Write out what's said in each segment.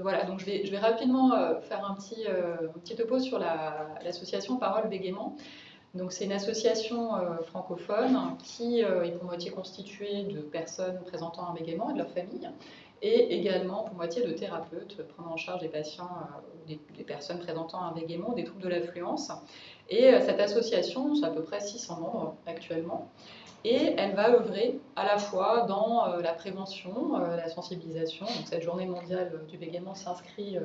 voilà, donc je vais rapidement faire un petit topo sur l'association Parole Bégaiement. Donc c'est une association francophone qui est pour moitié constituée de personnes présentant un bégaiement et de leur famille, et également pour moitié de thérapeutes prenant en charge des patients ou des personnes présentant un bégaiement, des troubles de l'affluence. Et cette association, c'est à peu près 600 membres actuellement, et elle va œuvrer à la fois dans la prévention, la sensibilisation, donc cette journée mondiale du bégaiement s'inscrit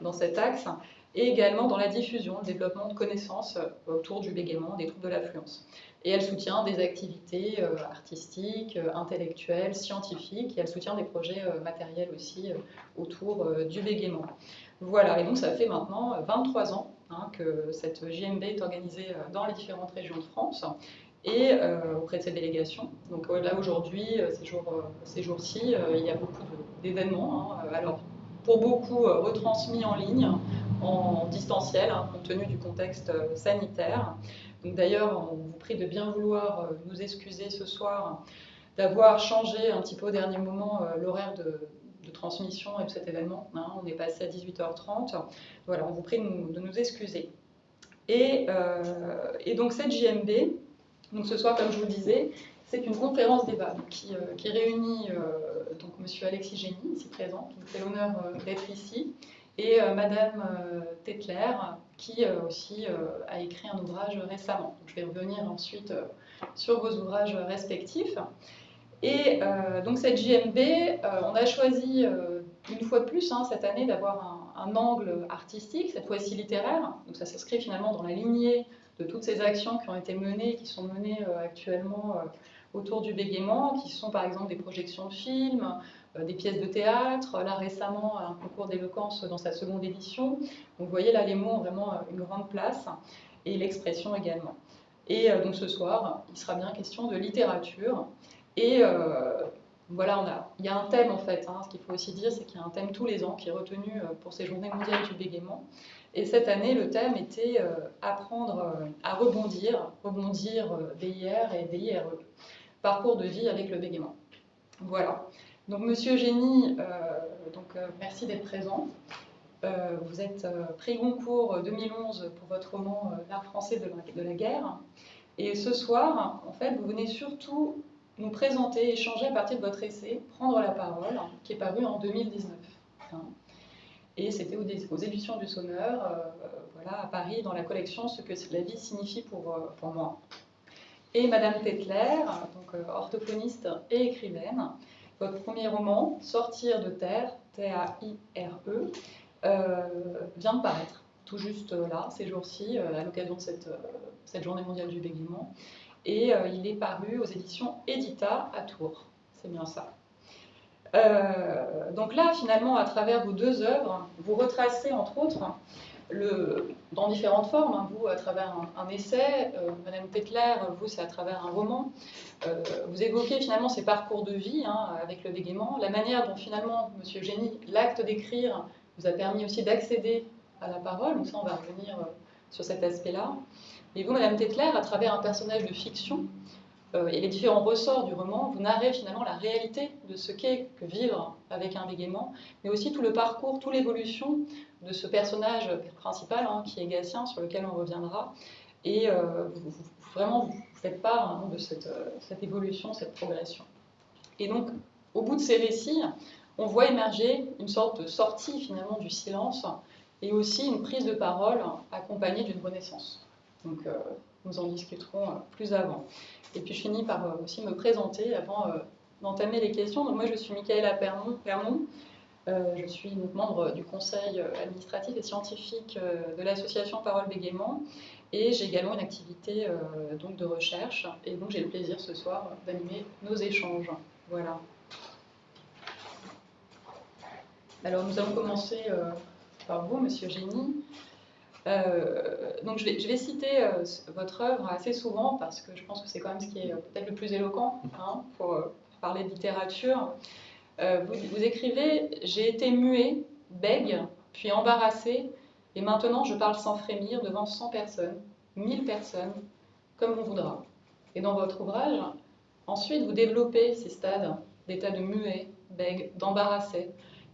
dans cet axe, et également dans la diffusion, le développement de connaissances autour du bégaiement, des troubles de l'affluence. Et elle soutient des activités artistiques, intellectuelles, scientifiques, et elle soutient des projets matériels aussi autour du bégaiement. Voilà, et donc ça fait maintenant 23 ans que cette JMB est organisée dans les différentes régions de France et auprès de cette délégation. Donc là aujourd'hui, ces jours-ci, il y a beaucoup d'événements. Alors pour beaucoup retransmis en ligne, en distanciel, compte tenu du contexte sanitaire. D'ailleurs, on vous prie de bien vouloir nous excuser ce soir d'avoir changé un petit peu au dernier moment l'horaire de transmission de cet événement. On est passé à 18h30. Voilà, on vous prie de nous excuser. Et donc cette JMB, donc ce soir, comme je vous le disais, c'est une conférence débat qui réunit donc Monsieur Alexis Génie, ici présent, qui nous fait l'honneur d'être ici, et Madame Tetler, qui aussi a écrit un ouvrage récemment. Donc, je vais revenir ensuite sur vos ouvrages respectifs. Et donc cette JMB, on a choisi une fois de plus cette année d'avoir un angle artistique, cette fois-ci littéraire. Donc ça s'inscrit finalement dans la lignée de toutes ces actions qui ont été menées, qui sont menées actuellement autour du bégaiement, qui sont par exemple des projections de films, des pièces de théâtre, là récemment un concours d'éloquence dans sa seconde édition. Donc vous voyez là les mots ont vraiment une grande place, et l'expression également. Et donc ce soir, il sera bien question de littérature. Et voilà, il y a un thème en fait, ce qu'il faut aussi dire, c'est qu'il y a un thème tous les ans qui est retenu pour ces journées mondiales du bégaiement. Et cette année, le thème était apprendre à rebondir BIR et DIRE, parcours de vie avec le bégaiement. Voilà. Donc Monsieur Génie, merci d'être présent. Vous êtes prix Goncourt 2011 pour votre roman L'art français de la guerre. Et ce soir, en fait, vous venez surtout nous présenter, échanger à partir de votre essai, Prendre la parole, qui est paru en 2019. Et c'était aux éditions du Sonneur, voilà, à Paris, dans la collection Ce que la vie signifie pour moi. Et Madame Tetler, donc orthophoniste et écrivaine, votre premier roman, Sortir de terre, T-A-I-R-E, vient de paraître, tout juste là, ces jours-ci, à l'occasion de cette journée mondiale du bégaiement. Et il est paru aux éditions Édita à Tours. C'est bien ça. Donc là, finalement, à travers vos deux œuvres, vous retracez, entre autres, dans différentes formes, vous à travers un essai, Madame Tetler, vous c'est à travers un roman, vous évoquez finalement ces parcours de vie avec le bégaiement, la manière dont finalement, Monsieur Génie, l'acte d'écrire vous a permis aussi d'accéder à la parole, donc ça on va revenir sur cet aspect-là. Et vous, Madame Tetler, à travers un personnage de fiction, et les différents ressorts du roman, vous narrez finalement la réalité de ce qu'est que vivre avec un bégaiement, mais aussi tout le parcours, toute l'évolution de ce personnage principal, qui est Gatien, sur lequel on reviendra. Et vous faites part de cette évolution, cette progression. Et donc, au bout de ces récits, on voit émerger une sorte de sortie finalement du silence, et aussi une prise de parole accompagnée d'une renaissance. Donc, nous en discuterons plus avant. Et puis je finis par aussi me présenter avant d'entamer les questions. Donc moi je suis Michaela Permon, je suis membre du conseil administratif et scientifique de l'association Parole Bégaiement, et j'ai également une activité donc de recherche, et donc j'ai le plaisir ce soir d'animer nos échanges. Voilà. Alors nous allons commencer par vous, Monsieur Génie. Donc je vais citer votre œuvre assez souvent parce que je pense que c'est quand même ce qui est peut-être le plus éloquent pour parler de littérature. Vous écrivez « J'ai été muet, bègue, puis embarrassé, et maintenant je parle sans frémir devant 100 personnes, 1000 personnes, comme on voudra ». Et dans votre ouvrage, ensuite vous développez ces stades d'état de muet, bègue, d'embarrassé,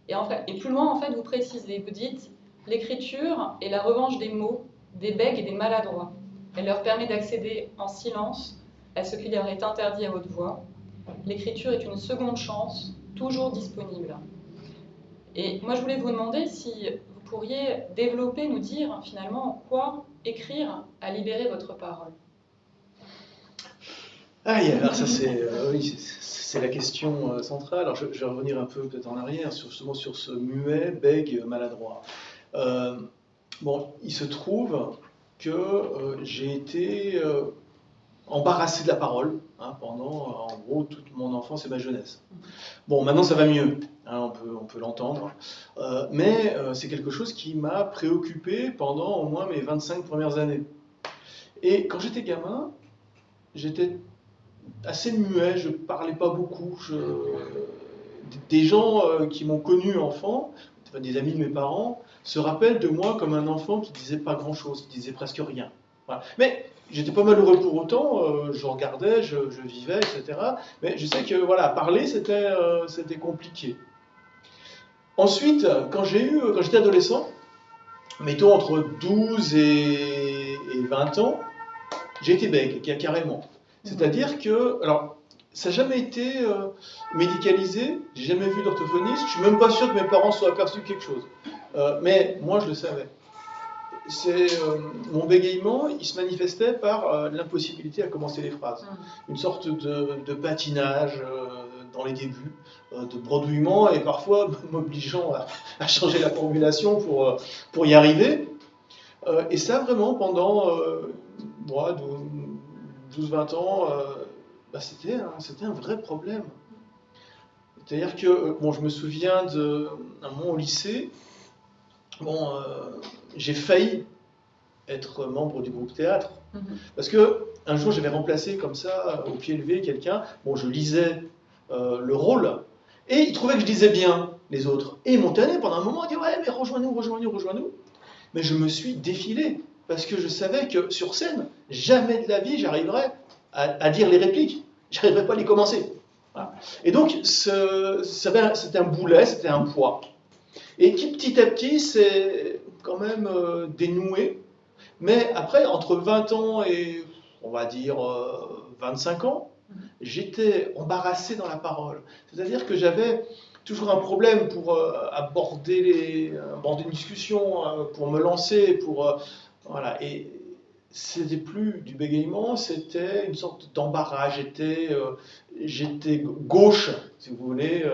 Et plus loin, en fait, vous précisez, vous dites, l'écriture est la revanche des mots, des bègues et des maladroits. Elle leur permet d'accéder en silence à ce qui leur est interdit à haute voix. L'écriture est une seconde chance, toujours disponible. Et moi, je voulais vous demander si vous pourriez développer, nous dire finalement en quoi écrire a libéré votre parole. Alors ça c'est la question centrale. Alors je vais revenir un peu peut-être en arrière justement sur ce muet, bègue, maladroit. Bon, il se trouve que j'ai été embarrassé de la parole pendant en gros toute mon enfance et ma jeunesse. Bon, maintenant ça va mieux, on peut l'entendre, mais c'est quelque chose qui m'a préoccupé pendant au moins mes 25 premières années. Et quand j'étais gamin, j'étais assez muet, je parlais pas beaucoup. Des gens qui m'ont connu enfant, des amis de mes parents, se rappellent de moi comme un enfant qui disait pas grand-chose, qui disait presque rien. Voilà. Mais j'étais pas malheureux pour autant, je regardais, je vivais, etc. Mais je sais que voilà, parler c'était compliqué. Ensuite, quand j'étais adolescent, mettons entre 12 et 20 ans, j'ai été bègue, carrément. C'est-à-dire que, alors, ça n'a jamais été médicalisé, j'ai jamais vu d'orthophoniste, je suis même pas sûr que mes parents soient aperçus de quelque chose. Mais moi, je le savais. Mon bégaiement, il se manifestait par l'impossibilité à commencer les phrases. Une sorte de patinage dans les débuts, de bredouillement, et parfois m'obligeant à changer la formulation pour y arriver. Et ça, vraiment, pendant 12-20 ans, c'était un vrai problème. C'est-à-dire que, je me souviens d'un moment au lycée, j'ai failli être membre du groupe théâtre. Parce que un jour, j'avais remplacé comme ça, au pied levé, quelqu'un. Je lisais le rôle, et il trouvait que je lisais bien les autres. Et ils m'ont tanné pendant un moment, ils dit ouais, mais rejoins-nous. Mais je me suis défilé, parce que je savais que sur scène, jamais de la vie, j'arriverais à dire les répliques. J'arriverais pas à les commencer. Voilà. Et donc, c'était un boulet, c'était un poids. Et qui petit à petit, c'est quand même dénoué. Mais après, entre 20 ans et, on va dire, 25 ans, j'étais embarrassé dans la parole. C'est-à-dire que j'avais toujours un problème pour aborder une discussion, pour me lancer, voilà. Et c'était plus du bégaiement, c'était une sorte d'embarras. J'étais gauche, si vous voulez,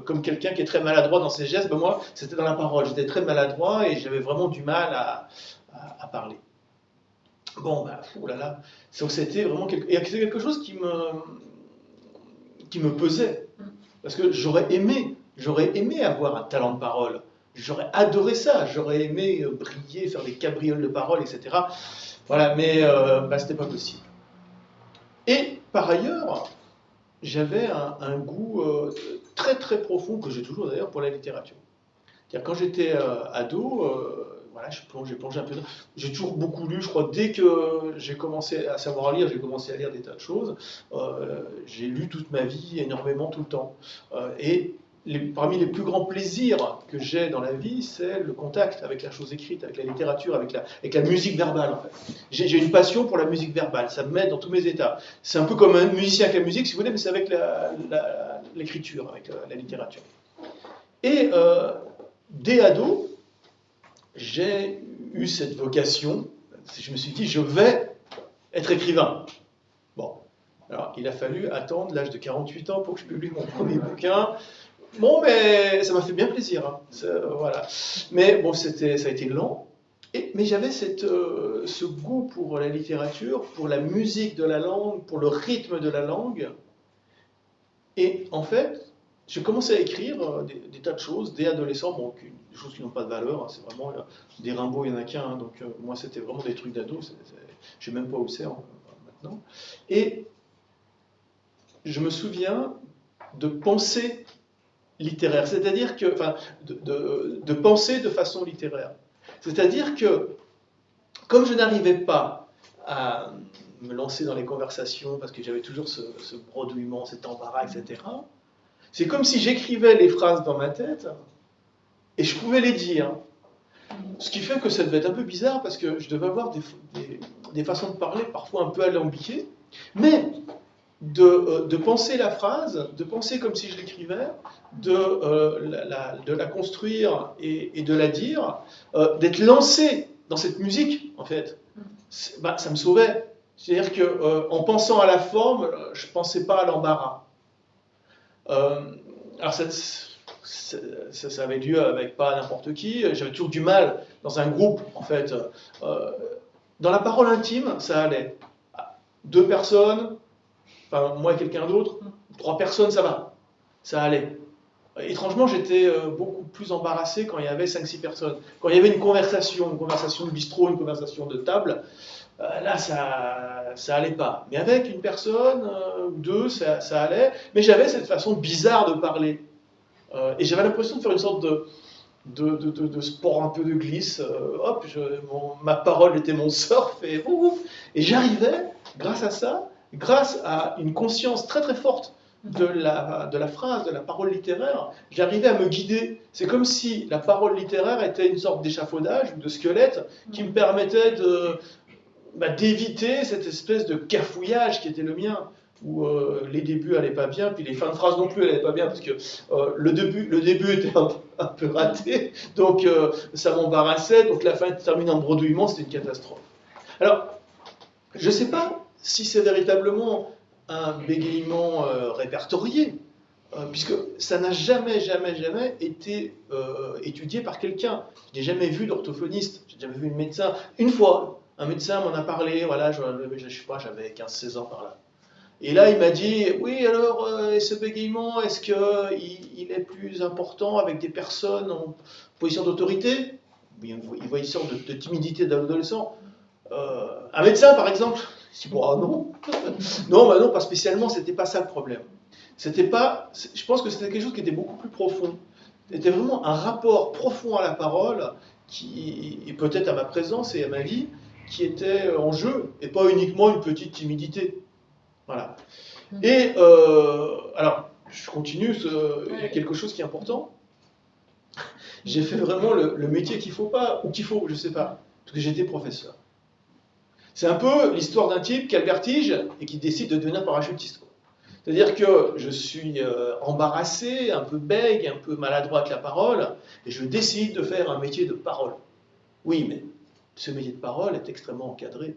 comme quelqu'un qui est très maladroit dans ses gestes. Moi, c'était dans la parole. J'étais très maladroit et j'avais vraiment du mal à parler. Oulala. Donc c'était vraiment quelque chose qui me pesait. Parce que j'aurais aimé avoir un talent de parole. J'aurais adoré ça. J'aurais aimé briller, faire des cabrioles de parole, etc. Voilà, mais c'était pas possible. Et par ailleurs, j'avais un goût très très profond, que j'ai toujours d'ailleurs, pour la littérature. C'est-à-dire, quand j'étais ado, j'ai plongé un peu. J'ai toujours beaucoup lu, je crois, dès que j'ai commencé à savoir lire, j'ai commencé à lire des tas de choses. J'ai lu toute ma vie, énormément, tout le temps. Et parmi les plus grands plaisirs que j'ai dans la vie, c'est le contact avec la chose écrite, avec la littérature, avec la musique verbale, en fait. J'ai une passion pour la musique verbale, ça me met dans tous mes états. C'est un peu comme un musicien avec la musique, si vous voulez, mais c'est avec l'écriture, avec la littérature. Et dès ado, j'ai eu cette vocation. Je me suis dit, je vais être écrivain. Alors il a fallu attendre l'âge de 48 ans pour que je publie mon premier bouquin. Mais ça m'a fait bien plaisir. Voilà. Mais ça a été lent. Mais j'avais ce goût pour la littérature, pour la musique de la langue, pour le rythme de la langue. Et en fait, j'ai commencé à écrire des tas de choses, dès adolescent, des choses qui n'ont pas de valeur, c'est vraiment des Rimbaud, il n'y en a qu'un, donc moi c'était vraiment des trucs d'ado, je ne sais même pas où c'est maintenant. Et je me souviens de pensée littéraire, c'est-à-dire que, de penser de façon littéraire. C'est-à-dire que, comme je n'arrivais pas à me lancer dans les conversations, parce que j'avais toujours ce bredouillement, cet embarras, etc., c'est comme si j'écrivais les phrases dans ma tête, et je pouvais les dire. Ce qui fait que ça devait être un peu bizarre parce que je devais avoir des façons de parler parfois un peu alambiquées, mais de penser la phrase, de penser comme si je l'écrivais, de la construire et de la dire, d'être lancé dans cette musique, en fait, bah, ça me sauvait. C'est-à-dire qu'en pensant à la forme, je ne pensais pas à l'embarras. Alors ça avait lieu avec pas n'importe qui, j'avais toujours du mal dans un groupe, en fait. Dans la parole intime, ça allait. 2 personnes, enfin moi et quelqu'un d'autre, 3 personnes, ça va, ça allait. Étrangement, j'étais beaucoup plus embarrassé quand il y avait 5-6 personnes. Quand il y avait une conversation de bistrot, une conversation de table, là, ça allait pas. Mais avec une personne ou 2, ça allait. Mais j'avais cette façon bizarre de parler. Et j'avais l'impression de faire une sorte de sport un peu de glisse. Hop, ma parole était mon surf. Et j'arrivais, grâce à ça, grâce à une conscience très très forte de la phrase, de la parole littéraire, j'arrivais à me guider. C'est comme si la parole littéraire était une sorte d'échafaudage ou de squelette qui me permettait d'éviter cette espèce de cafouillage qui était le mien, où les débuts allaient pas bien, puis les fins de phrase non plus allaient pas bien, parce que le début était un peu raté, donc ça m'embarrassait, donc la fin termine en bredouillement, c'était une catastrophe. Alors, je ne sais pas si c'est véritablement un bégaiement répertorié, puisque ça n'a jamais été étudié par quelqu'un. Je n'ai jamais vu d'orthophoniste, j'ai jamais vu un médecin. Une fois, un médecin m'en a parlé, voilà, je sais pas, j'avais 15-16 ans par là. Et là, il m'a dit, oui, alors, ce bégaiement, est-ce qu'il est plus important avec des personnes en position d'autorité? Il voit une sorte de timidité d'adolescent. Un médecin, par exemple, je dis, bon, ah, non. Non, bah non, pas spécialement, c'était pas ça le problème. Je pense que c'était quelque chose qui était beaucoup plus profond. C'était vraiment un rapport profond à la parole, et peut-être à ma présence et à ma vie, qui était en jeu, et pas uniquement une petite timidité. Voilà. Et alors, je continue, il y a quelque chose qui est important. J'ai fait vraiment le métier qu'il ne faut pas, ou qu'il faut, je ne sais pas, parce que j'étais professeur. C'est un peu l'histoire d'un type qui a le vertige et qui décide de devenir parachutiste. C'est-à-dire que je suis embarrassé, un peu bègue, un peu maladroit avec la parole, et je décide de faire un métier de parole. Oui, mais ce métier de parole est extrêmement encadré,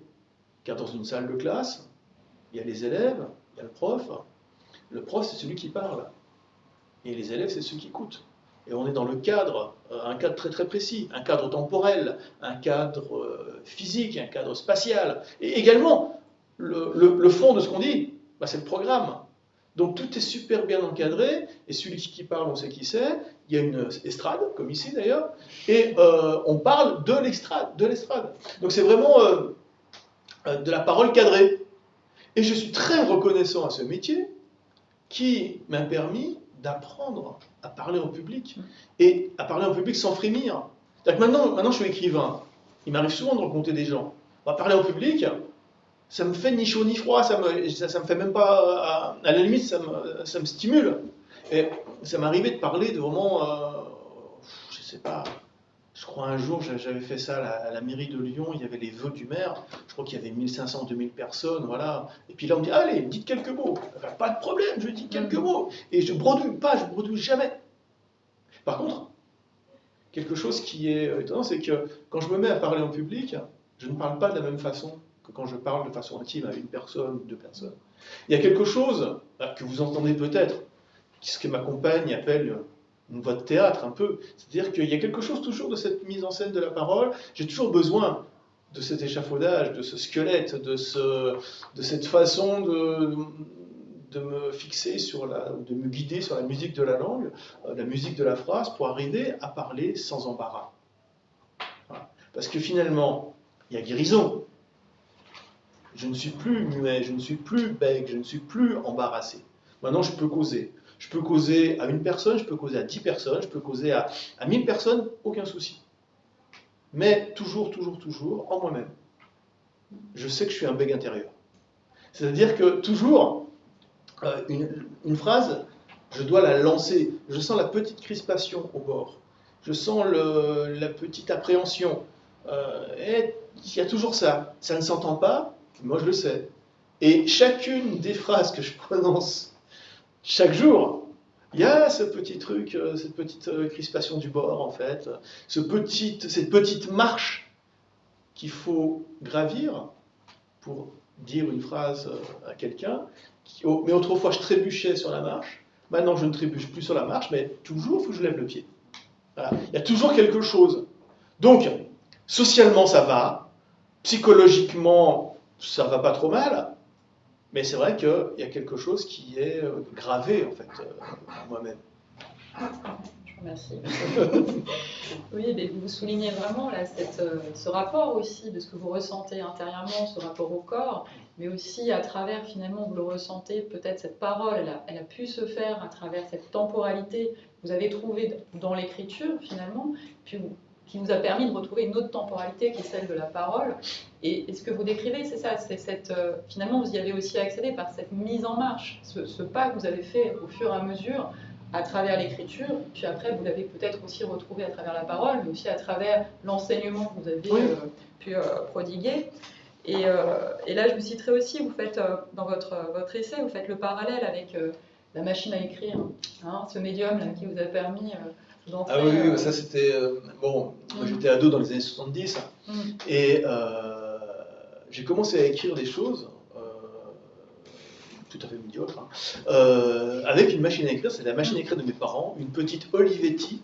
car dans une salle de classe, il y a les élèves, il y a le prof. Le prof, c'est celui qui parle, et les élèves, c'est ceux qui écoutent. Et on est dans le cadre, un cadre très très précis, un cadre temporel, un cadre physique, un cadre spatial. Et également, le fond de ce qu'on dit, bah, c'est le programme. Donc tout est super bien encadré, et celui qui parle, on sait qui c'est. Il y a une estrade, comme ici d'ailleurs, et on parle de l'estrade. Donc c'est vraiment de la parole cadrée. Et je suis très reconnaissant à ce métier qui m'a permis d'apprendre à parler en public, et à parler en public sans frémir. C'est-à-dire que maintenant je suis écrivain, il m'arrive souvent de rencontrer des gens. On va parler en public, ça me fait ni chaud ni froid, ça me fait même pas, à la limite ça me stimule. Et ça m'arrivait de parler de vraiment, je sais pas, je crois un jour j'avais fait ça à la mairie de Lyon, il y avait les vœux du maire, je crois qu'il y avait 1500-2000 personnes, voilà. Et puis là on me dit, allez, dites quelques mots. Enfin, pas de problème, je dis quelques mots. Et je bredouille jamais. Par contre, quelque chose qui est étonnant, c'est que quand je me mets à parler en public, je ne parle pas de la même façon que quand je parle de façon intime à une personne ou 2 personnes. Il y a quelque chose que vous entendez peut-être, ce que ma compagne appelle une voix de théâtre un peu, c'est-à-dire qu'il y a quelque chose toujours de cette mise en scène de la parole, j'ai toujours besoin de cet échafaudage, de ce squelette, de cette façon de me fixer de me guider sur la musique de la langue, la musique de la phrase, pour arriver à parler sans embarras. Voilà. Parce que finalement, il y a guérison. Je ne suis plus muet, je ne suis plus bègue, je ne suis plus embarrassé. Maintenant, je peux causer. Je peux causer à une personne, je peux causer à 10 personnes, je peux causer à 1000 personnes, aucun souci. Mais toujours, en moi-même. Je sais que je suis un bègue intérieur. C'est-à-dire que toujours, une phrase, je dois la lancer. Je sens la petite crispation au bord. je sens la petite appréhension. Et il y a toujours ça. Ça ne s'entend pas, moi je le sais. Et chacune des phrases que je prononce chaque jour, il y a ce petit truc, cette petite crispation du bord en fait, cette petite marche qu'il faut gravir pour dire une phrase à quelqu'un. Mais autrefois je trébuchais sur la marche, maintenant je ne trébuche plus sur la marche, mais toujours il faut que je lève le pied. Voilà. Il y a toujours quelque chose. Donc, socialement ça va, psychologiquement ça va pas trop mal, mais c'est vrai qu'il y a quelque chose qui est gravé en fait en moi-même. Je vous remercie. Oui, mais vous soulignez vraiment là, ce rapport aussi de ce que vous ressentez intérieurement, ce rapport au corps, mais aussi à travers finalement, vous le ressentez, peut-être cette parole, elle a pu se faire à travers cette temporalité que vous avez trouvée dans l'écriture finalement, puis qui vous a permis de retrouver une autre temporalité qui est celle de la parole. Et ce que vous décrivez, c'est ça, finalement vous y avez aussi accédé par cette mise en marche, ce pas que vous avez fait au fur et à mesure à travers l'écriture, puis après vous l'avez peut-être aussi retrouvé à travers la parole, mais aussi à travers l'enseignement que vous avez pu prodiguer. Et là, je vous citerai aussi, vous faites dans votre essai, vous faites le parallèle avec la machine à écrire, hein, ce médium là, qui vous a permis d'entrer... Ah oui, ça c'était... bon, moi j'étais ado dans les années 70, et j'ai commencé à écrire des choses tout à fait médiocre, avec une machine à écrire, c'est la machine à écrire de mes parents, une petite Olivetti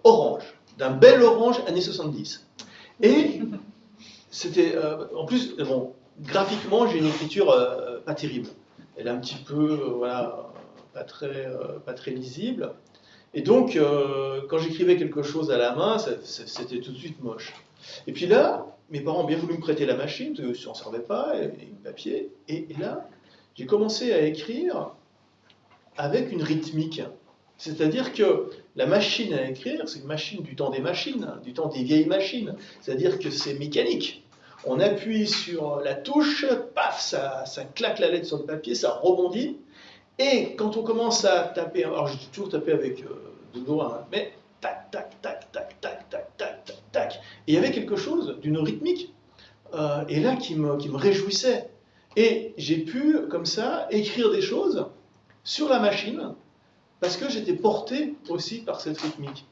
orange, d'un bel orange années 70. Et c'était, en plus, bon, graphiquement, j'ai une écriture pas terrible. Elle est un petit peu, voilà, pas très lisible. Et donc, quand j'écrivais quelque chose à la main, c'était tout de suite moche. Et puis là, mes parents ont bien voulu me prêter la machine, parce que je n'en servais pas, et le papier. Et là, j'ai commencé à écrire avec une rythmique. C'est-à-dire que la machine à écrire, c'est une machine du temps des machines, du temps des vieilles machines. C'est-à-dire que c'est mécanique. On appuie sur la touche, paf, ça claque la lettre sur le papier, ça rebondit. Et quand on commence à taper, alors j'ai toujours tapé avec deux doigts, hein, mais tac, tac, tac, tac, tac, tac, tac, tac, tac. Et il y avait quelque chose d'une rythmique, et là qui me réjouissait. Et j'ai pu, comme ça, écrire des choses sur la machine, parce que j'étais porté aussi par cette rythmique.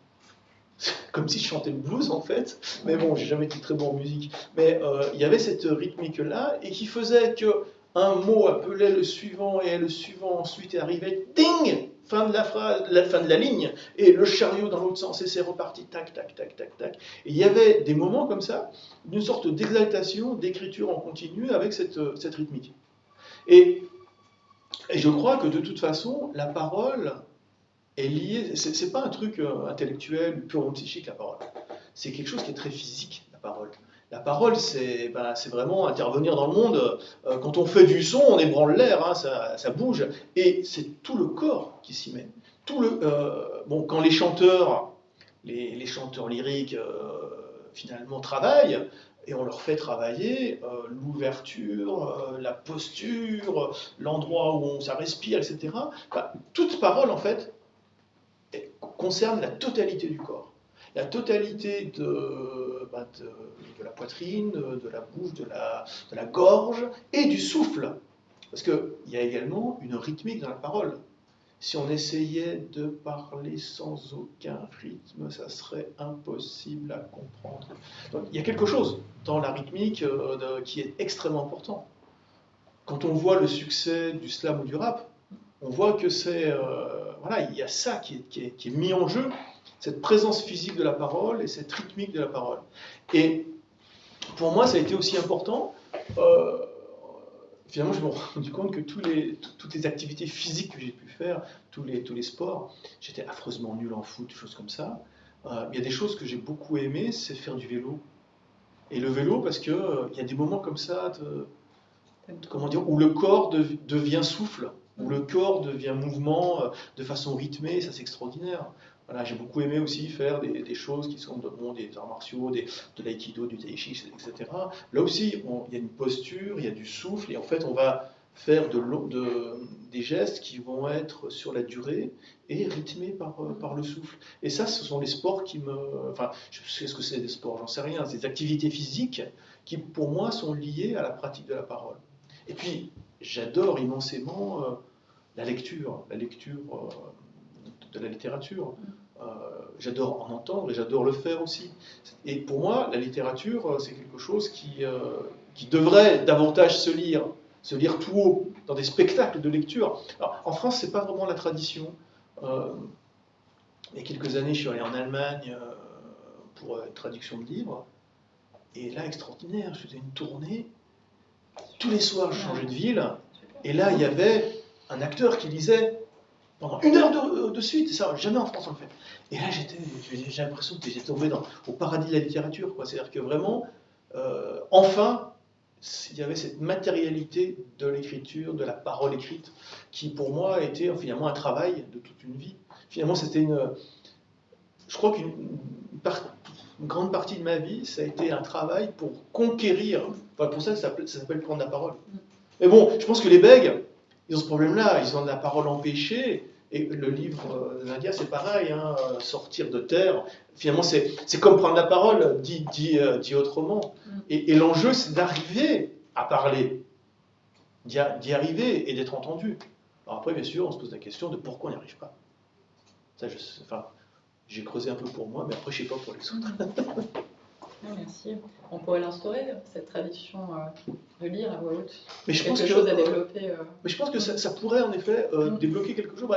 Comme si je chantais le blues en fait, mais bon, j'ai jamais été très bon en musique. Mais il y avait cette rythmique-là, et qui faisait que un mot appelait le suivant, et le suivant ensuite arrivait, ding, fin de la phrase, la fin de la ligne, et le chariot dans l'autre sens, et c'est reparti, tac, tac, tac, tac, tac. Et il y avait des moments comme ça, d'une sorte d'exaltation, d'écriture en continu avec cette rythmique. Et je crois que de toute façon, la parole est liée, c'est pas un truc intellectuel, purement psychique, la parole. C'est quelque chose qui est très physique, la parole. La parole, c'est vraiment intervenir dans le monde. Quand on fait du son, on ébranle l'air, hein, ça bouge. Et c'est tout le corps qui s'y met. Bon, quand les chanteurs lyriques, finalement, travaillent, et on leur fait travailler l'ouverture, la posture, l'endroit où ça respire, etc. Toute parole, en fait, concerne la totalité du corps. La totalité de la poitrine, de la bouche, de la gorge et du souffle. Parce qu'il y a également une rythmique dans la parole. Si on essayait de parler sans aucun rythme, ça serait impossible à comprendre. Donc, il y a quelque chose dans la rythmique qui est extrêmement important. Quand on voit le succès du slam ou du rap, on voit que voilà, il y a ça qui est mis en jeu, cette présence physique de la parole et cette rythmique de la parole. Et pour moi, ça a été aussi important. Finalement, je me suis rendu compte que toutes les activités physiques que j'ai pu faire, tous les sports, j'étais affreusement nul en foot, des choses comme ça. Il y a des choses que j'ai beaucoup aimées, c'est faire du vélo. Et le vélo, parce qu'il y a des moments comme ça, comment dire, où le corps devient souffle, où le corps devient mouvement de façon rythmée, ça c'est extraordinaire. Voilà, j'ai beaucoup aimé aussi faire des choses qui sont des arts martiaux, de l'aïkido, du tai chi, etc. Là aussi, il y a une posture, il y a du souffle, et en fait on va faire des gestes qui vont être sur la durée et rythmés par le souffle. Et ça, ce sont les sports qui me... Enfin, je sais ce que c'est des sports, j'en sais rien. C'est des activités physiques qui, pour moi, sont liées à la pratique de la parole. Et puis, j'adore immensément la lecture de la littérature. J'adore en entendre et j'adore le faire aussi. Et pour moi, la littérature, c'est quelque chose qui devrait davantage se lire tout haut, dans des spectacles de lecture. Alors, en France, c'est pas vraiment la tradition. Il y a quelques années, je suis allé en Allemagne pour une traduction de livres. Et là, extraordinaire, je faisais une tournée. Tous les soirs, je changeais de ville. Et là, il y avait un acteur qui lisait pendant 1 heure de suite. Ça, jamais en France on le fait. Et là, j'ai l'impression que j'étais tombé au paradis de la littérature. C'est-à-dire que vraiment, enfin, il y avait cette matérialité de l'écriture, de la parole écrite, qui pour moi était finalement un travail de toute une vie. Finalement, c'était je crois qu'une grande partie de ma vie, ça a été un travail pour conquérir. Enfin, pour ça s'appelle prendre la parole. Mais bon, je pense que les Bègues, ils ont ce problème-là, ils ont de la parole empêchée. Et le livre d'India, c'est pareil, hein, sortir de terre. Finalement, c'est comme prendre la parole, dit autrement. Et l'enjeu, c'est d'arriver à parler, d'y arriver et d'être entendu. Alors après, bien sûr, on se pose la question de pourquoi on n'y arrive pas. Ça, j'ai creusé un peu pour moi, mais après, je ne sais pas pour les autres. Merci. On pourrait l'instaurer, cette tradition de lire à voix haute. Mais je pense chose à développer. Mais je pense que ça pourrait en effet débloquer quelque chose.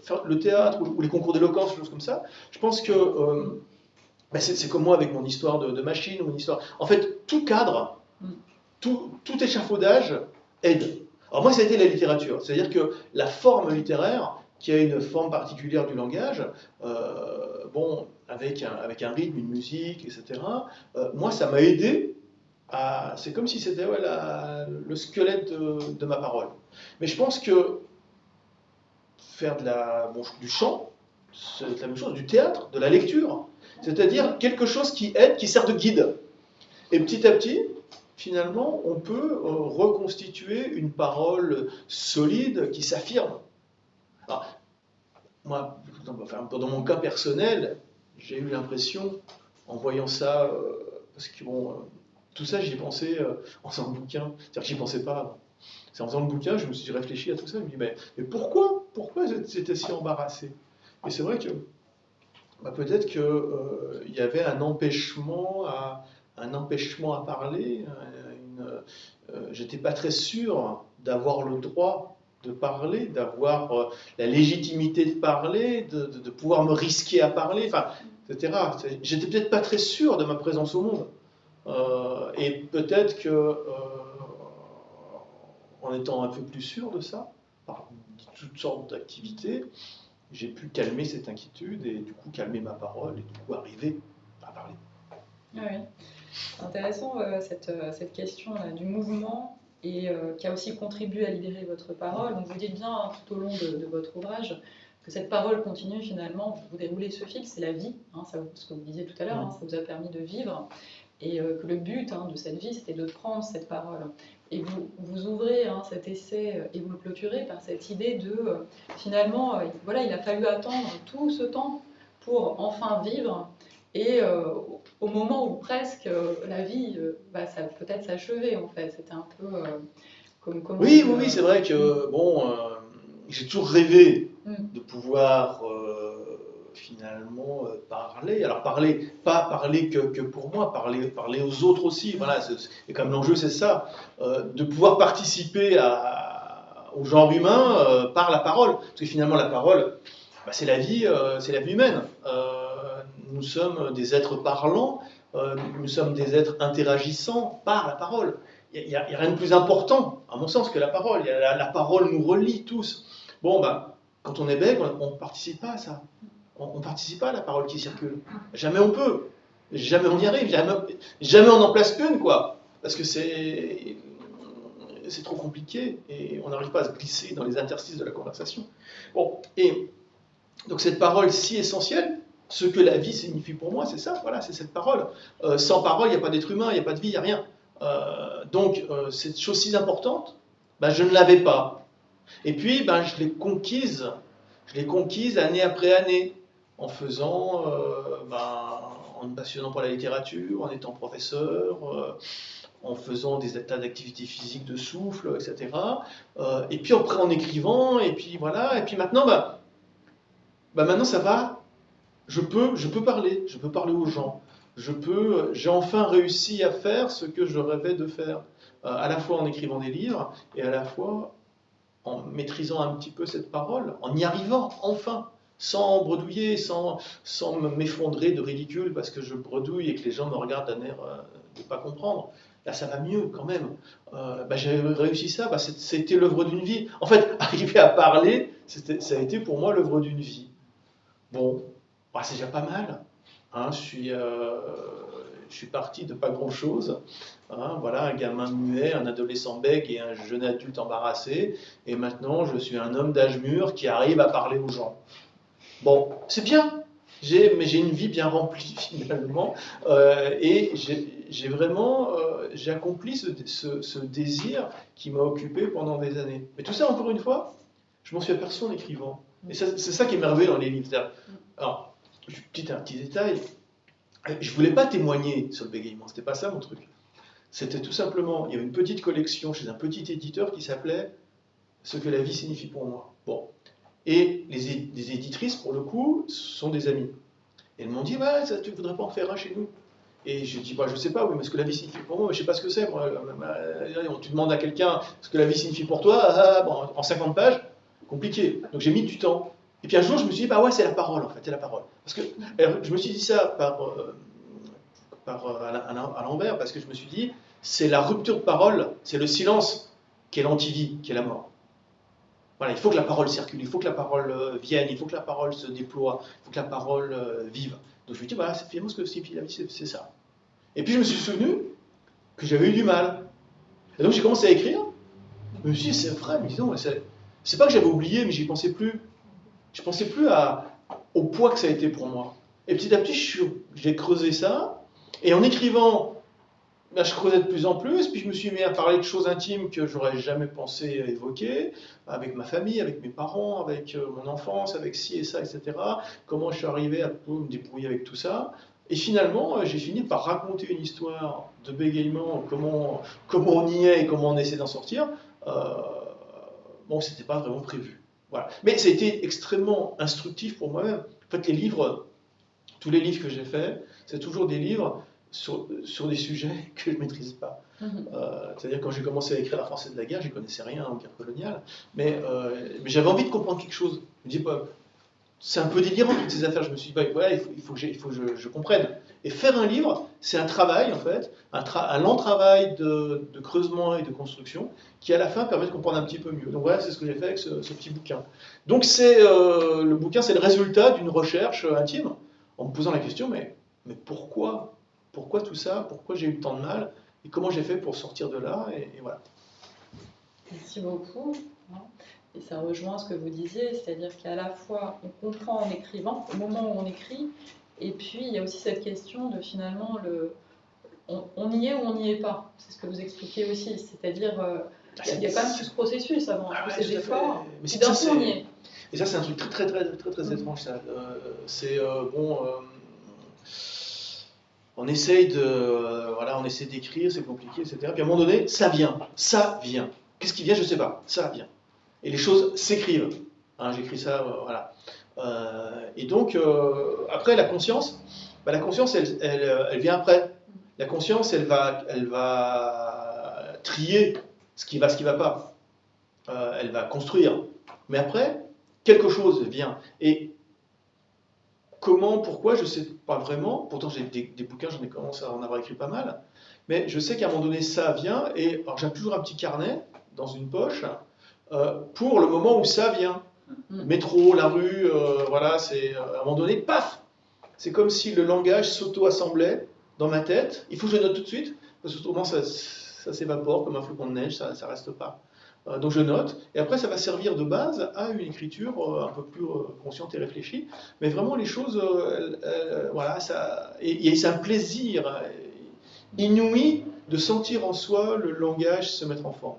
Faire le théâtre ou les concours d'éloquence, des choses comme ça. Je pense que c'est comme moi avec mon histoire de machine ou mon histoire. En fait, tout cadre, tout échafaudage aide. Alors moi, ça a été la littérature. C'est-à-dire que la forme littéraire, qui a une forme particulière du langage, avec un rythme, une musique, etc. Moi, ça m'a aidé c'est comme si c'était le squelette de ma parole. Mais je pense que faire du chant, c'est la même chose, du théâtre, de la lecture, c'est-à-dire quelque chose qui aide, qui sert de guide. Et petit à petit, finalement, on peut reconstituer une parole solide qui s'affirme. Alors, moi, dans mon cas personnel, j'ai eu l'impression, en voyant ça, parce que tout ça, j'y ai pensé en faisant le bouquin. C'est-à-dire que j'y pensais pas avant. C'est en faisant le bouquin, je me suis réfléchi à tout ça. Je me dis, mais pourquoi j'étais si embarrassé? Et c'est vrai que peut-être qu'il y avait un empêchement à parler. J'étais pas très sûr d'avoir le droit de parler, d'avoir la légitimité de parler, de pouvoir me risquer à parler, etc. J'étais peut-être pas très sûr de ma présence au monde. Et peut-être que, en étant un peu plus sûr de ça, par toutes sortes d'activités, j'ai pu calmer cette inquiétude et du coup calmer ma parole et du coup arriver à parler. Oui, c'est intéressant cette question du mouvement et qui a aussi contribué à libérer votre parole. Donc vous dites bien tout au long de votre ouvrage que cette parole continue finalement, vous déroulez ce fil, c'est la vie, ce que vous disiez tout à l'heure, ça vous a permis de vivre. Et que le but de cette vie, c'était de prendre cette parole. Et vous ouvrez cet essai et vous le clôturez par cette idée de, finalement, il a fallu attendre tout ce temps pour enfin vivre. Et au moment où presque la vie ça peut-être s'achever, en fait. C'était un peu comme... Oui, c'est vrai que, j'ai toujours rêvé de pouvoir... finalement parler. Alors pas parler que pour moi, parler aux autres aussi. Voilà, et comme l'enjeu c'est ça, de pouvoir participer au genre humain par la parole. Parce que finalement la parole, c'est la vie humaine. Nous sommes des êtres parlants, nous sommes des êtres interagissants par la parole. Il n'y a rien de plus important, à mon sens, que la parole. La parole nous relie tous. Quand on est bègue, on ne participe pas à ça. On ne participe pas à la parole qui circule. Jamais on peut. Jamais on y arrive. Jamais on en place une, quoi. Parce que c'est trop compliqué et on n'arrive pas à se glisser dans les interstices de la conversation. Et donc cette parole si essentielle, ce que la vie signifie pour moi, c'est ça, voilà, c'est cette parole. Sans parole, il n'y a pas d'être humain, il n'y a pas de vie, il n'y a rien. Donc cette chose si importante, Ben, je ne l'avais pas. Et puis, ben, je l'ai conquise. Je l'ai conquise année après année, en faisant, en me passionnant pour la littérature, en étant professeur, en faisant des tas d'activités physiques de souffle, etc. Et puis après en écrivant, et puis voilà. Et puis maintenant, maintenant ça va. Je peux parler aux gens. J'ai enfin réussi à faire ce que je rêvais de faire, à la fois en écrivant des livres et à la fois en maîtrisant un petit peu cette parole, en y arrivant enfin, sans bredouiller, sans m'effondrer de ridicule parce que je bredouille et que les gens me regardent d'un air de ne pas comprendre. Là, ça va mieux quand même. J'ai réussi ça, c'était l'œuvre d'une vie. En fait, arriver à parler, ça a été pour moi l'œuvre d'une vie. Bon, c'est déjà pas mal. Hein, je suis parti de pas grand-chose. Hein, voilà, un gamin muet, un adolescent bègue et un jeune adulte embarrassé. Et maintenant, je suis un homme d'âge mûr qui arrive à parler aux gens. Bon, c'est bien. Mais j'ai une vie bien remplie finalement. Et j'ai accompli ce désir qui m'a occupé pendant des années. Mais tout ça, encore une fois, je m'en suis aperçu en écrivant. Et c'est ça qui est merveilleux dans les livres. Alors, un petit détail. Je voulais pas témoigner sur le bégaiement, c'était pas ça mon truc. C'était tout simplement, il y avait une petite collection chez un petit éditeur qui s'appelait Ce que la vie signifie pour moi. Bon. Et les éditrices, pour le coup, sont des amies. Et elles m'ont dit, ouais, tu voudrais pas en faire un chez nous? Et je dis, je sais pas, oui, mais ce que la vie signifie pour moi, je sais pas ce que c'est. Tu demandes à quelqu'un ce que la vie signifie pour toi, en 50 pages, compliqué. Donc j'ai mis du temps. Et puis un jour, je me suis dit, c'est la parole, en fait, c'est la parole. Parce que je me suis dit ça à l'envers, parce que je me suis dit, c'est la rupture de parole, c'est le silence qui est l'antivie, qui est la mort. Voilà, il faut que la parole circule, il faut que la parole vienne, il faut que la parole se déploie, il faut que la parole vive. Donc je me suis dit, c'est finalement ce que signifie la vie, c'est ça. Et puis je me suis souvenu que j'avais eu du mal. Et donc j'ai commencé à écrire. Je me suis dit, c'est vrai, mais disons, c'est pas que j'avais oublié, mais j'y pensais plus. Je pensais plus au poids que ça a été pour moi. Et petit à petit, j'ai creusé ça. Et en écrivant, je creusais de plus en plus. Puis je me suis mis à parler de choses intimes que j'aurais jamais pensé évoquer, avec ma famille, avec mes parents, avec mon enfance, avec ci et ça, etc. Comment je suis arrivé à me débrouiller avec tout ça. Et finalement, j'ai fini par raconter une histoire de bégaiement, comment on y est et comment on essaie d'en sortir. C'était pas vraiment prévu. Voilà. Mais ça a été extrêmement instructif pour moi-même. En fait, tous les livres que j'ai faits, c'est toujours des livres sur des sujets que je ne maîtrise pas. C'est-à-dire quand j'ai commencé à écrire La Française de la guerre, je ne connaissais rien en guerre coloniale, mais j'avais envie de comprendre quelque chose. Je me dis, c'est un peu délirant toutes ces affaires. Je me suis dit, il faut que je comprenne. Et faire un livre, c'est un travail en fait, un lent travail de creusement et de construction, qui à la fin permet de comprendre un petit peu mieux. Donc voilà, c'est ce que j'ai fait avec ce petit bouquin. Donc le bouquin, c'est le résultat d'une recherche intime, en me posant la question, mais pourquoi? Pourquoi tout ça? Pourquoi j'ai eu tant de mal? Et comment j'ai fait pour sortir de là? Et voilà. Merci beaucoup. Et ça rejoint ce que vous disiez, c'est-à-dire qu'à la fois on comprend en écrivant, au moment où on écrit, et puis il y a aussi cette question de finalement on y est ou on n'y est pas. C'est ce que vous expliquez aussi, c'est-à-dire il y a quand même tout ce processus avant, tous ces efforts, et d'un coup on y est. Et ça c'est un truc très étrange ça. On essaye d'écrire, c'est compliqué, etc. Puis à un moment donné, ça vient. Qu'est-ce qui vient? Je ne sais pas. Ça vient. Et les choses s'écrivent. Hein, j'écris ça, voilà. Et donc, après, la conscience, elle vient après. La conscience, elle va trier ce qui va pas. Elle va construire. Mais après, quelque chose vient. Et comment, pourquoi, je ne sais pas vraiment. Pourtant, j'ai des bouquins, j'en ai commencé à en avoir écrit pas mal. Mais je sais qu'à un moment donné, ça vient. Et alors, j'ai toujours un petit carnet dans une poche pour le moment où ça vient. Métro, la rue, voilà, c'est à un moment donné, paf! C'est comme si le langage s'auto-assemblait dans ma tête. Il faut que je note tout de suite, parce que autrement ça s'évapore comme un flocon de neige, ça ne reste pas. Donc je note, et après ça va servir de base à une écriture un peu plus consciente et réfléchie. Mais vraiment les choses, voilà, et c'est un plaisir inouï de sentir en soi le langage se mettre en forme.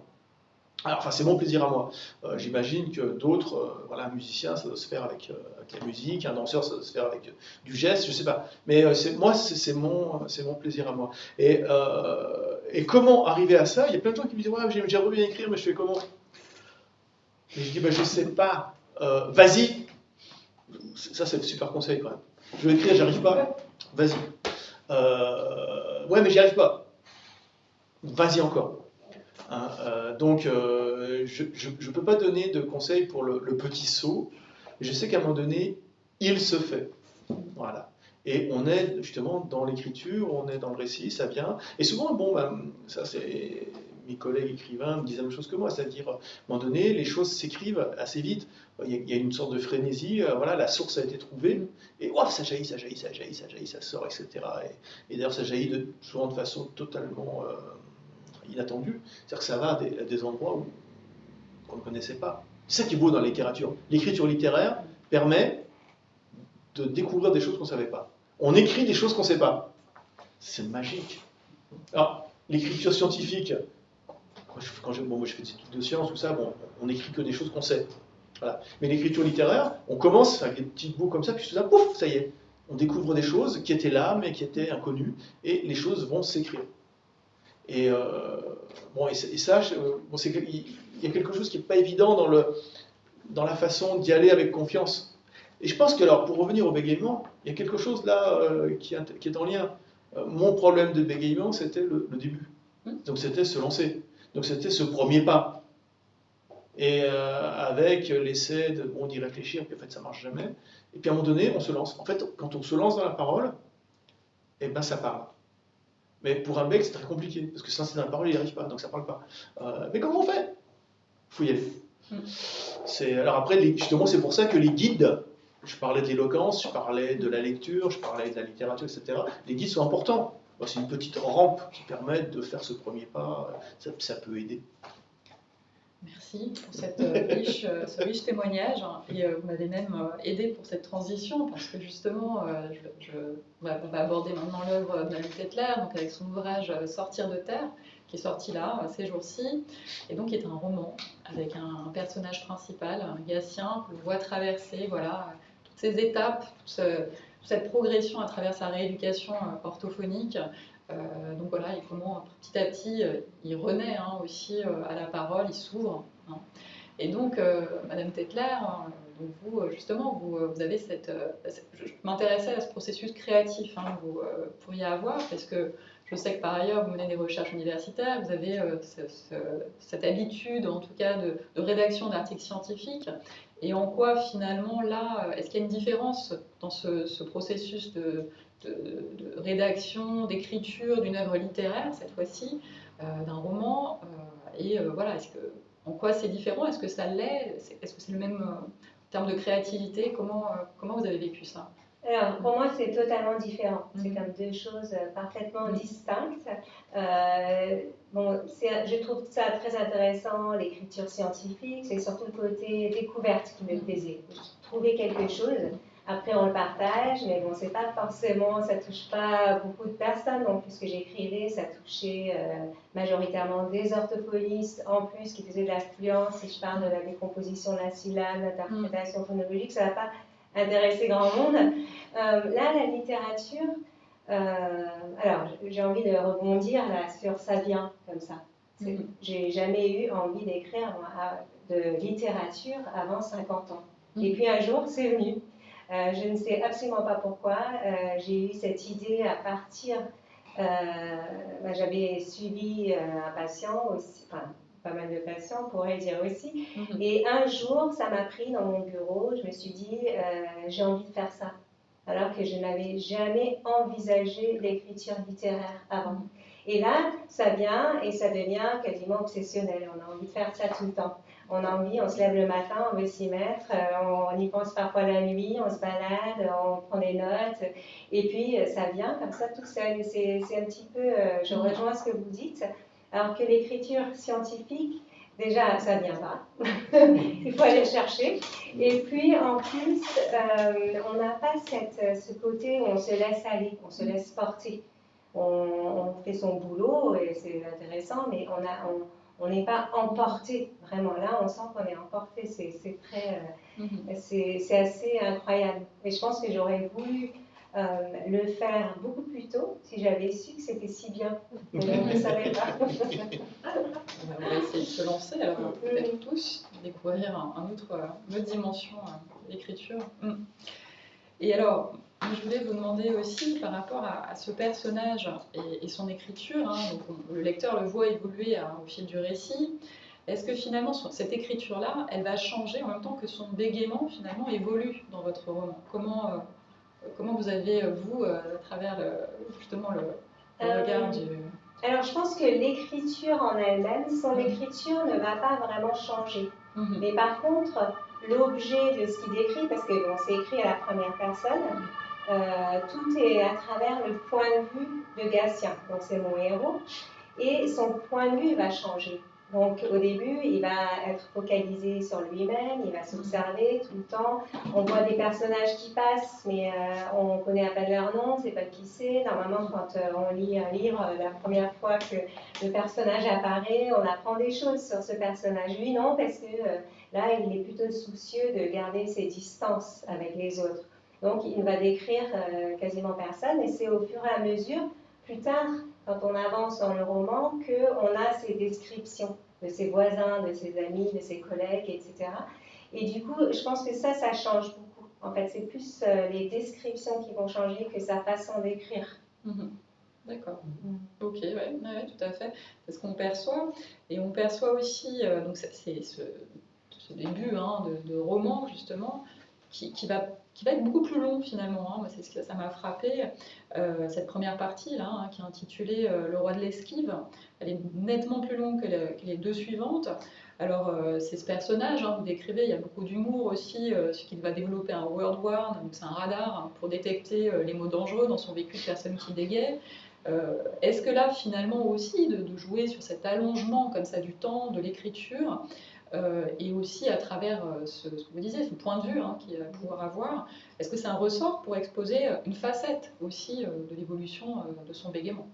Alors, enfin, c'est mon plaisir à moi. J'imagine que d'autres, voilà, un musicien, ça doit se faire avec la musique, un danseur, ça doit se faire avec du geste, je sais pas. Mais moi, c'est mon plaisir à moi. Et comment arriver à ça? Il y a plein de gens qui me disent, ouais, j'aimerais bien écrire, mais je fais comment? Et je dis, bah, je sais pas. Vas-y. Ça, c'est un super conseil quand même. Je veux écrire, j'arrive pas. Vas-y. Ouais, mais j'y arrive pas. Vas-y encore. Hein, donc, je ne peux pas donner de conseils pour le petit saut. Je sais qu'à un moment donné, il se fait. Voilà. Et on est justement dans l'écriture, on est dans le récit, ça vient. Et souvent, bon, ben, ça c'est mes collègues écrivains me disent la même chose que moi, c'est-à-dire, à un moment donné, les choses s'écrivent assez vite. Il y a une sorte de frénésie, voilà, la source a été trouvée, et ouah, ça jaillit, ça jaillit, ça jaillit, ça jaillit, ça sort, etc. Et d'ailleurs, ça jaillit souvent de façon totalement inattendue. C'est-à-dire que ça va à des endroits qu'on ne connaissait pas. C'est ça qui est beau dans la littérature. L'écriture littéraire permet de découvrir des choses qu'on ne savait pas. On écrit des choses qu'on ne sait pas. C'est magique. Alors, l'écriture scientifique, moi je fais des études de sciences, tout ça, bon, on n'écrit que des choses qu'on sait. Voilà. Mais l'écriture littéraire, on commence avec des petits bouts comme ça, puis tout ça, pouf, ça y est. On découvre des choses qui étaient là, mais qui étaient inconnues, et les choses vont s'écrire. Et, bon, et ça, bon, il y a quelque chose qui n'est pas évident dans la façon d'y aller avec confiance. Et je pense que, alors, pour revenir au bégaiement, il y a quelque chose là qui est en lien. Mon problème de bégaiement, c'était le début. Donc c'était se lancer. Donc c'était ce premier pas. Et avec l'essai d'y réfléchir, puis en fait ça marche jamais. Et puis à un moment donné, on se lance. En fait, quand on se lance dans la parole, eh ben ça parle. Mais pour un bec, c'est très compliqué, parce que se lancer dans la parole, il n'y arrive pas, donc ça parle pas. Mais comment on fait? Il faut y aller. Alors après, justement, c'est pour ça que les guides, je parlais de l'éloquence, je parlais de la lecture, je parlais de la littérature, etc. Les guides sont importants. C'est une petite rampe qui permet de faire ce premier pas. Ça peut aider. Merci pour ce riche témoignage. Et vous m'avez même aidé pour cette transition, parce que justement, on va aborder maintenant l'œuvre de Madame Tetler, donc avec son ouvrage Sortir de terre, qui est sorti là, ces jours-ci, et donc qui est un roman avec un personnage principal, un Gatien, que l'on voit traverser voilà, toutes ces étapes, toute cette progression à travers sa rééducation orthophonique. Donc voilà, et comment petit à petit il renaît aussi à la parole, il s'ouvre. Et donc, Madame Tetler, donc vous, justement, vous avez je m'intéressais à ce processus créatif que vous pourriez avoir, parce que je sais que par ailleurs, vous menez des recherches universitaires, vous avez cette habitude, en tout cas, de rédaction d'articles scientifiques. Et en quoi, finalement, là, est-ce qu'il y a une différence dans ce processus de rédaction, d'écriture d'une œuvre littéraire, cette fois-ci, d'un roman voilà, en quoi c'est différent? Est-ce que ça l'est? Est-ce que c'est le même en termes de créativité? Comment vous avez vécu ça? Alors, pour moi, c'est totalement différent. C'est comme deux choses parfaitement distinctes. Je trouve ça très intéressant, l'écriture scientifique. C'est surtout le côté découverte qui me plaisait. Trouver quelque chose. Après, on le partage, mais bon, c'est pas forcément, ça touche pas beaucoup de personnes. Donc, puisque j'écrivais, ça touchait majoritairement des orthophonistes, en plus, qui faisaient de la fluence. Si je parle de la décomposition de la syllabe, l'interprétation phonologique, ça va pas intéresser grand monde. Là, la littérature, alors j'ai envie de rebondir là sur ça vient comme ça. J'ai jamais eu envie d'écrire de littérature avant 50 ans. Et puis un jour, c'est venu. Je ne sais absolument pas pourquoi. J'ai eu cette idée à partir. J'avais suivi un patient aussi, enfin pas mal de patients, on pourrait dire aussi. Et un jour, ça m'a pris dans mon bureau. Je me suis dit, j'ai envie de faire ça. Alors que je n'avais jamais envisagé l'écriture littéraire avant. Et là, ça vient et ça devient quasiment obsessionnel. On a envie de faire ça tout le temps. On a envie, on se lève le matin, on veut s'y mettre, on y pense parfois la nuit, on se balade, on prend des notes, et puis ça vient comme ça tout seul. C'est un petit peu, je rejoins ce que vous dites, alors que l'écriture scientifique, déjà, ça ne vient pas. Il faut aller le chercher. Et puis, en plus, on n'a pas ce côté où on se laisse aller, on se laisse porter. On fait son boulot et c'est intéressant, mais on n'est pas emporté, vraiment. Là, on sent qu'on est emporté, c'est très, c'est assez incroyable. Et je pense que j'aurais voulu le faire beaucoup plus tôt si j'avais su que c'était si bien. Mais je ne savais pas. On va essayer de se lancer, alors peut-être tous, découvrir une autre dimension d'écriture. Et alors, je voulais vous demander aussi par rapport à ce personnage et son écriture, donc le lecteur le voit évoluer au fil du récit. Est-ce que finalement cette écriture-là, elle va changer en même temps que son bégaiement finalement évolue dans votre roman? Comment vous avez, vous, à travers justement le regard du... Alors, je pense que l'écriture en elle-même, son écriture ne va pas vraiment changer. Mais par contre, l'objet de ce qu'il décrit, parce que bon, c'est écrit à la première personne, tout est à travers le point de vue de Gatien. Donc, c'est mon héros. Et son point de vue va changer. Donc au début, il va être focalisé sur lui-même, il va s'observer tout le temps. On voit des personnages qui passent, mais on ne connaît à peine leur nom, on ne sait pas qui c'est. Normalement, quand on lit un livre, la première fois que le personnage apparaît, on apprend des choses sur ce personnage. Lui, non, parce que là, il est plutôt soucieux de garder ses distances avec les autres. Donc il ne va décrire quasiment personne, et c'est au fur et à mesure, plus tard, quand on avance dans le roman, qu'on a ces descriptions de ses voisins, de ses amis, de ses collègues, etc. Et du coup, je pense que ça change beaucoup. En fait, c'est plus les descriptions qui vont changer que sa façon d'écrire. D'accord. Ok, ouais, tout à fait. C'est ce qu'on perçoit. Et on perçoit aussi, donc c'est ce début de roman, justement, qui va être beaucoup plus long finalement. C'est ce que ça m'a frappé. Cette première partie là, qui est intitulée Le roi de l'esquive, elle est nettement plus longue que les deux suivantes. Alors c'est ce personnage, vous décrivez, il y a beaucoup d'humour aussi, ce qui va développer un word warn, donc c'est un radar pour détecter les mots dangereux dans son vécu de personne qui bégaye. Est-ce que là finalement aussi de jouer sur cet allongement comme ça du temps, de l'écriture, et aussi à travers ce que vous disiez, ce point de vue qu'il va pouvoir avoir, est-ce que c'est un ressort pour exposer une facette aussi de l'évolution de son bégaiement?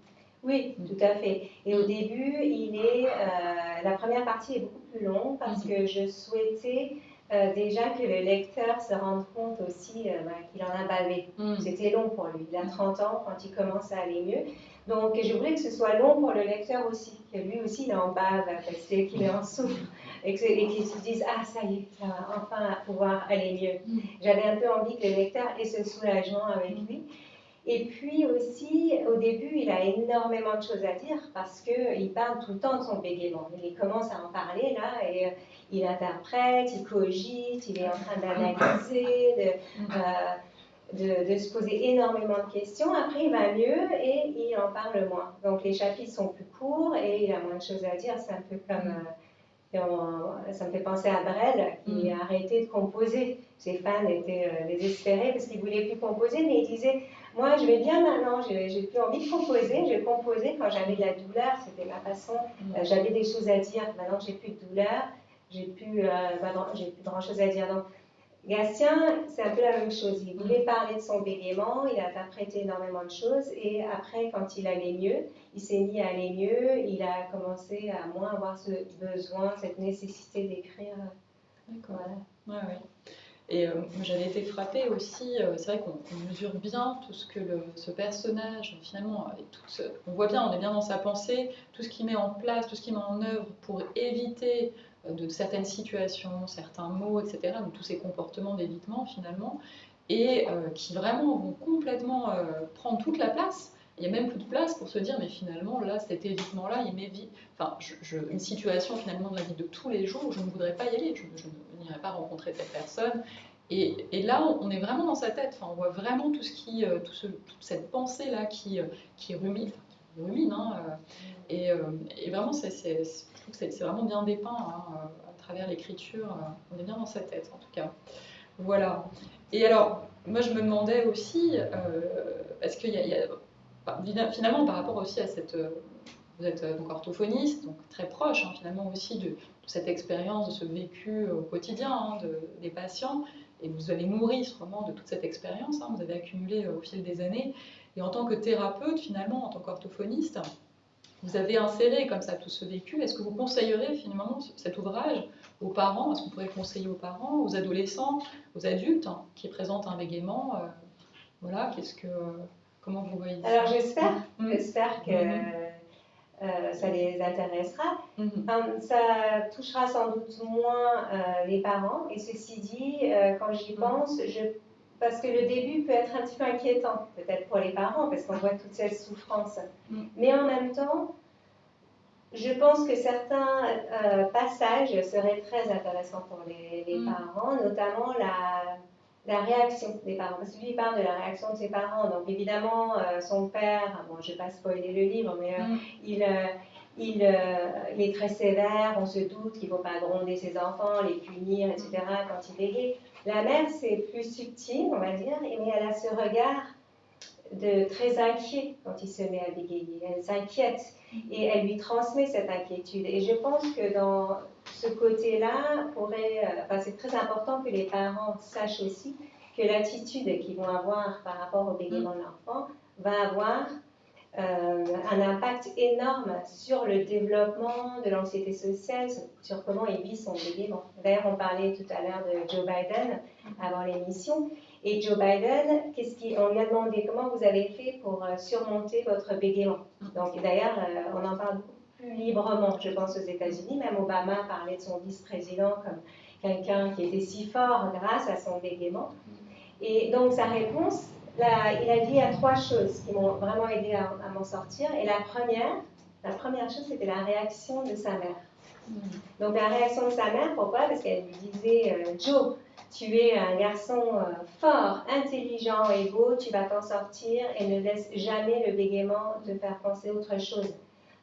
Oui, tout à fait. Et au début, la première partie est beaucoup plus longue parce que je souhaitais déjà que le lecteur se rende compte aussi qu'il en a bavé. C'était long pour lui. Il a 30 ans quand il commence à aller mieux. Donc, je voulais que ce soit long pour le lecteur aussi, que lui aussi il en bave parce qu'il en souffre et qu'il se dise « Ah, ça y est, ça va enfin pouvoir aller mieux ». J'avais un peu envie que le lecteur ait ce soulagement avec lui. Et puis aussi, au début, il a énormément de choses à dire parce qu'il parle tout le temps de son bégaiement. Il commence à en parler là et il interprète, il cogite, il est en train d'analyser, de se poser énormément de questions. Après, il va mieux et il en parle moins. Donc les chapitres sont plus courts et il a moins de choses à dire. C'est un peu comme... ça me fait penser à Brel qui a arrêté de composer. Ses fans étaient désespérés parce qu'il ne voulait plus composer, mais il disait « Moi, je vais bien maintenant, j'ai plus envie de composer. Je composais quand j'avais de la douleur, c'était ma façon. J'avais des choses à dire. Maintenant que j'ai plus de douleur, j'ai plus grand-chose à dire. » Donc, Gatien, c'est un peu la même chose. Il voulait parler de son bégaiement, il a interprété énormément de choses et après, quand il allait mieux, il s'est mis à aller mieux, il a commencé à moins avoir ce besoin, cette nécessité d'écrire. D'accord. Voilà. Ouais. Et j'avais été frappée aussi, c'est vrai qu'on mesure bien tout ce que ce personnage, finalement, on voit bien, on est bien dans sa pensée, tout ce qu'il met en place, tout ce qu'il met en œuvre pour éviter de certaines situations, certains mots, etc., donc tous ces comportements d'évitement finalement, et qui vraiment vont complètement prendre toute la place. Il n'y a même plus de place pour se dire, mais finalement, là, cet évitement-là, il m'évite. Enfin, une situation finalement de la vie de tous les jours, je ne voudrais pas y aller, je n'irai pas rencontrer cette personne. Et là, on est vraiment dans sa tête. Enfin, on voit vraiment tout toute cette pensée-là qui rumine. Et vraiment, je trouve que c'est vraiment bien dépeint à travers l'écriture. On est bien dans sa tête, en tout cas. Voilà. Et alors, moi, je me demandais aussi, est-ce qu'il y a finalement, par rapport aussi à cette... vous êtes donc orthophoniste, donc très proche finalement aussi de cette expérience, de ce vécu au quotidien des patients, et vous allez nourrir vraiment de toute cette expérience, vous avez accumulé au fil des années. Et en tant que thérapeute, finalement, en tant qu'orthophoniste, vous avez inséré comme ça tout ce vécu. Est-ce que vous conseillerez finalement cet ouvrage aux parents? Est-ce que vous pourrez conseiller aux parents, aux adolescents, aux adultes qui présentent un bégaiement? Voilà, comment vous voyez ça? Alors j'espère que ça les intéressera. Ça touchera sans doute moins les parents. Et ceci dit, quand j'y pense, parce que le début peut être un petit peu inquiétant, peut-être pour les parents, parce qu'on voit toute cette souffrance. Mais en même temps, je pense que certains passages seraient très intéressants pour les parents, notamment la réaction des parents. Parce que lui, il parle de la réaction de ses parents. Donc évidemment, son père, bon, je ne vais pas spoiler le livre, mais il est très sévère, on se doute qu'il ne faut pas gronder ses enfants, les punir, etc. quand il bégaye. La mère, c'est plus subtil, on va dire, mais elle a ce regard très inquiet quand il se met à bégayer. Elle s'inquiète et elle lui transmet cette inquiétude. Et je pense que dans ce côté-là, c'est très important que les parents sachent aussi que l'attitude qu'ils vont avoir par rapport au bégaiement de l'enfant va avoir un impact énorme sur le développement de l'anxiété sociale, sur comment il vit son bégaiement. D'ailleurs, on parlait tout à l'heure de Joe Biden avant l'émission. Et Joe Biden, on lui a demandé comment vous avez fait pour surmonter votre bégaiement. Donc d'ailleurs, on en parle beaucoup plus librement, je pense, aux États-Unis. Même Obama parlait de son vice-président comme quelqu'un qui était si fort grâce à son bégaiement. Et donc sa réponse, il a dit à 3 choses qui m'ont vraiment aidé à m'en sortir. Et la première chose, c'était la réaction de sa mère. Donc la réaction de sa mère, pourquoi? Parce qu'elle lui disait, Joe, tu es un garçon fort, intelligent et beau, tu vas t'en sortir et ne laisse jamais le bégaiement te faire penser autre chose.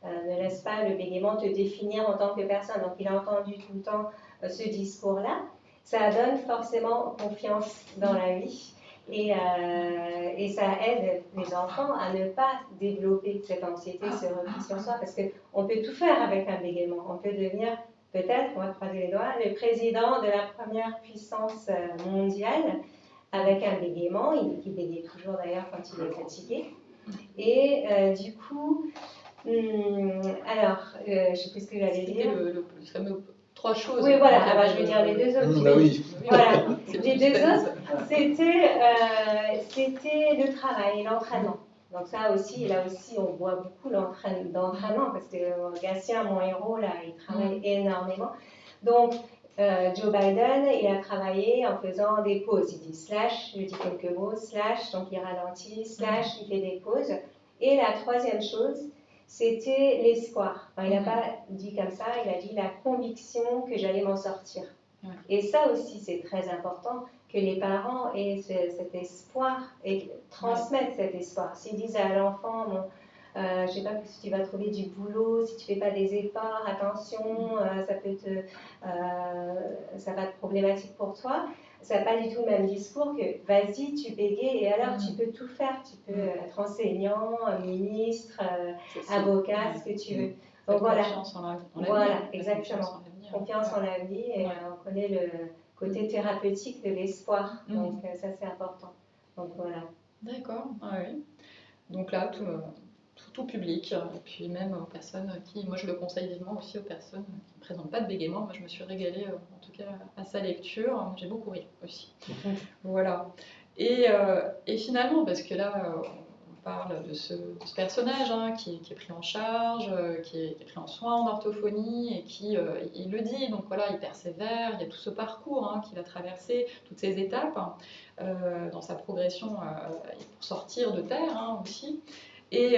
Ne laisse pas le bégaiement te définir en tant que personne. Donc il a entendu tout le temps ce discours-là. Ça donne forcément confiance dans la vie et ça aide les enfants à ne pas développer cette anxiété, ce repli sur soi, parce qu'on peut tout faire avec un bégaiement. On peut devenir, peut-être, on va croiser les doigts, le président de la première puissance mondiale avec un bégaiement, il bégaye toujours d'ailleurs quand il est fatigué. Et du coup, alors, je ne sais plus ce que j'allais dire. Le fameux 3 choses. Oui, voilà, je vais dire les 2 autres. Bah oui. Voilà, les 2 autres, c'était le travail et l'entraînement. Donc ça aussi, là aussi, on voit beaucoup d'entraînement, parce que Gatien, mon héros, là, il travaille énormément. Donc, Joe Biden, il a travaillé en faisant des pauses. Il dit slash, je dis quelques mots, slash, donc il ralentit, slash, il fait des pauses. Et la 3e chose, c'était l'espoir. Enfin, il n'a pas dit comme ça, il a dit la conviction que j'allais m'en sortir. Et ça aussi, c'est très important que les parents aient cet espoir et transmettent cet espoir. S'ils disent à l'enfant, bon, je ne sais pas si tu vas trouver du boulot, si tu ne fais pas des efforts, attention, ça va être problématique pour toi. Ça n'a pas du tout le même discours que vas-y, tu bégayes et alors tu peux tout faire. Tu peux être enseignant, ministre, avocat, ce que tu veux. Donc voilà. Confiance en l'avenir. Voilà, exactement. Confiance en l'avenir et on connaît le côté thérapeutique de l'espoir. Donc ça, c'est important. Donc voilà. D'accord, oui. Donc là, tout public, et puis même aux personnes moi je le conseille vivement aussi aux personnes qui ne présentent pas de bégaiement. Moi je me suis régalée en tout cas à sa lecture, j'ai beaucoup ri aussi. Voilà. Et finalement, parce que là on parle de ce personnage qui est pris en charge, qui est pris en soin en orthophonie et qui, il le dit, donc voilà, il persévère, il y a tout ce parcours qu'il a traversé, toutes ces étapes dans sa progression pour sortir de terre aussi. Mais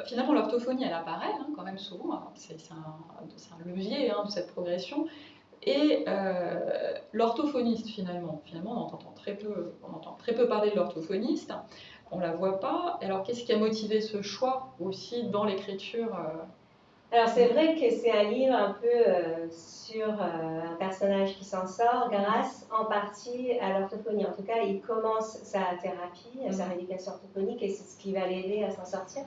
finalement, l'orthophonie, elle apparaît quand même souvent. C'est un levier de cette progression. Et l'orthophoniste, finalement, on entend très peu parler de l'orthophoniste. On ne la voit pas. Alors, qu'est-ce qui a motivé ce choix aussi dans l'écriture Alors, c'est vrai que c'est un livre un peu sur un personnage qui s'en sort grâce en partie à l'orthophonie. En tout cas, il commence sa thérapie, sa rééducation orthophonique, et c'est ce qui va l'aider à s'en sortir.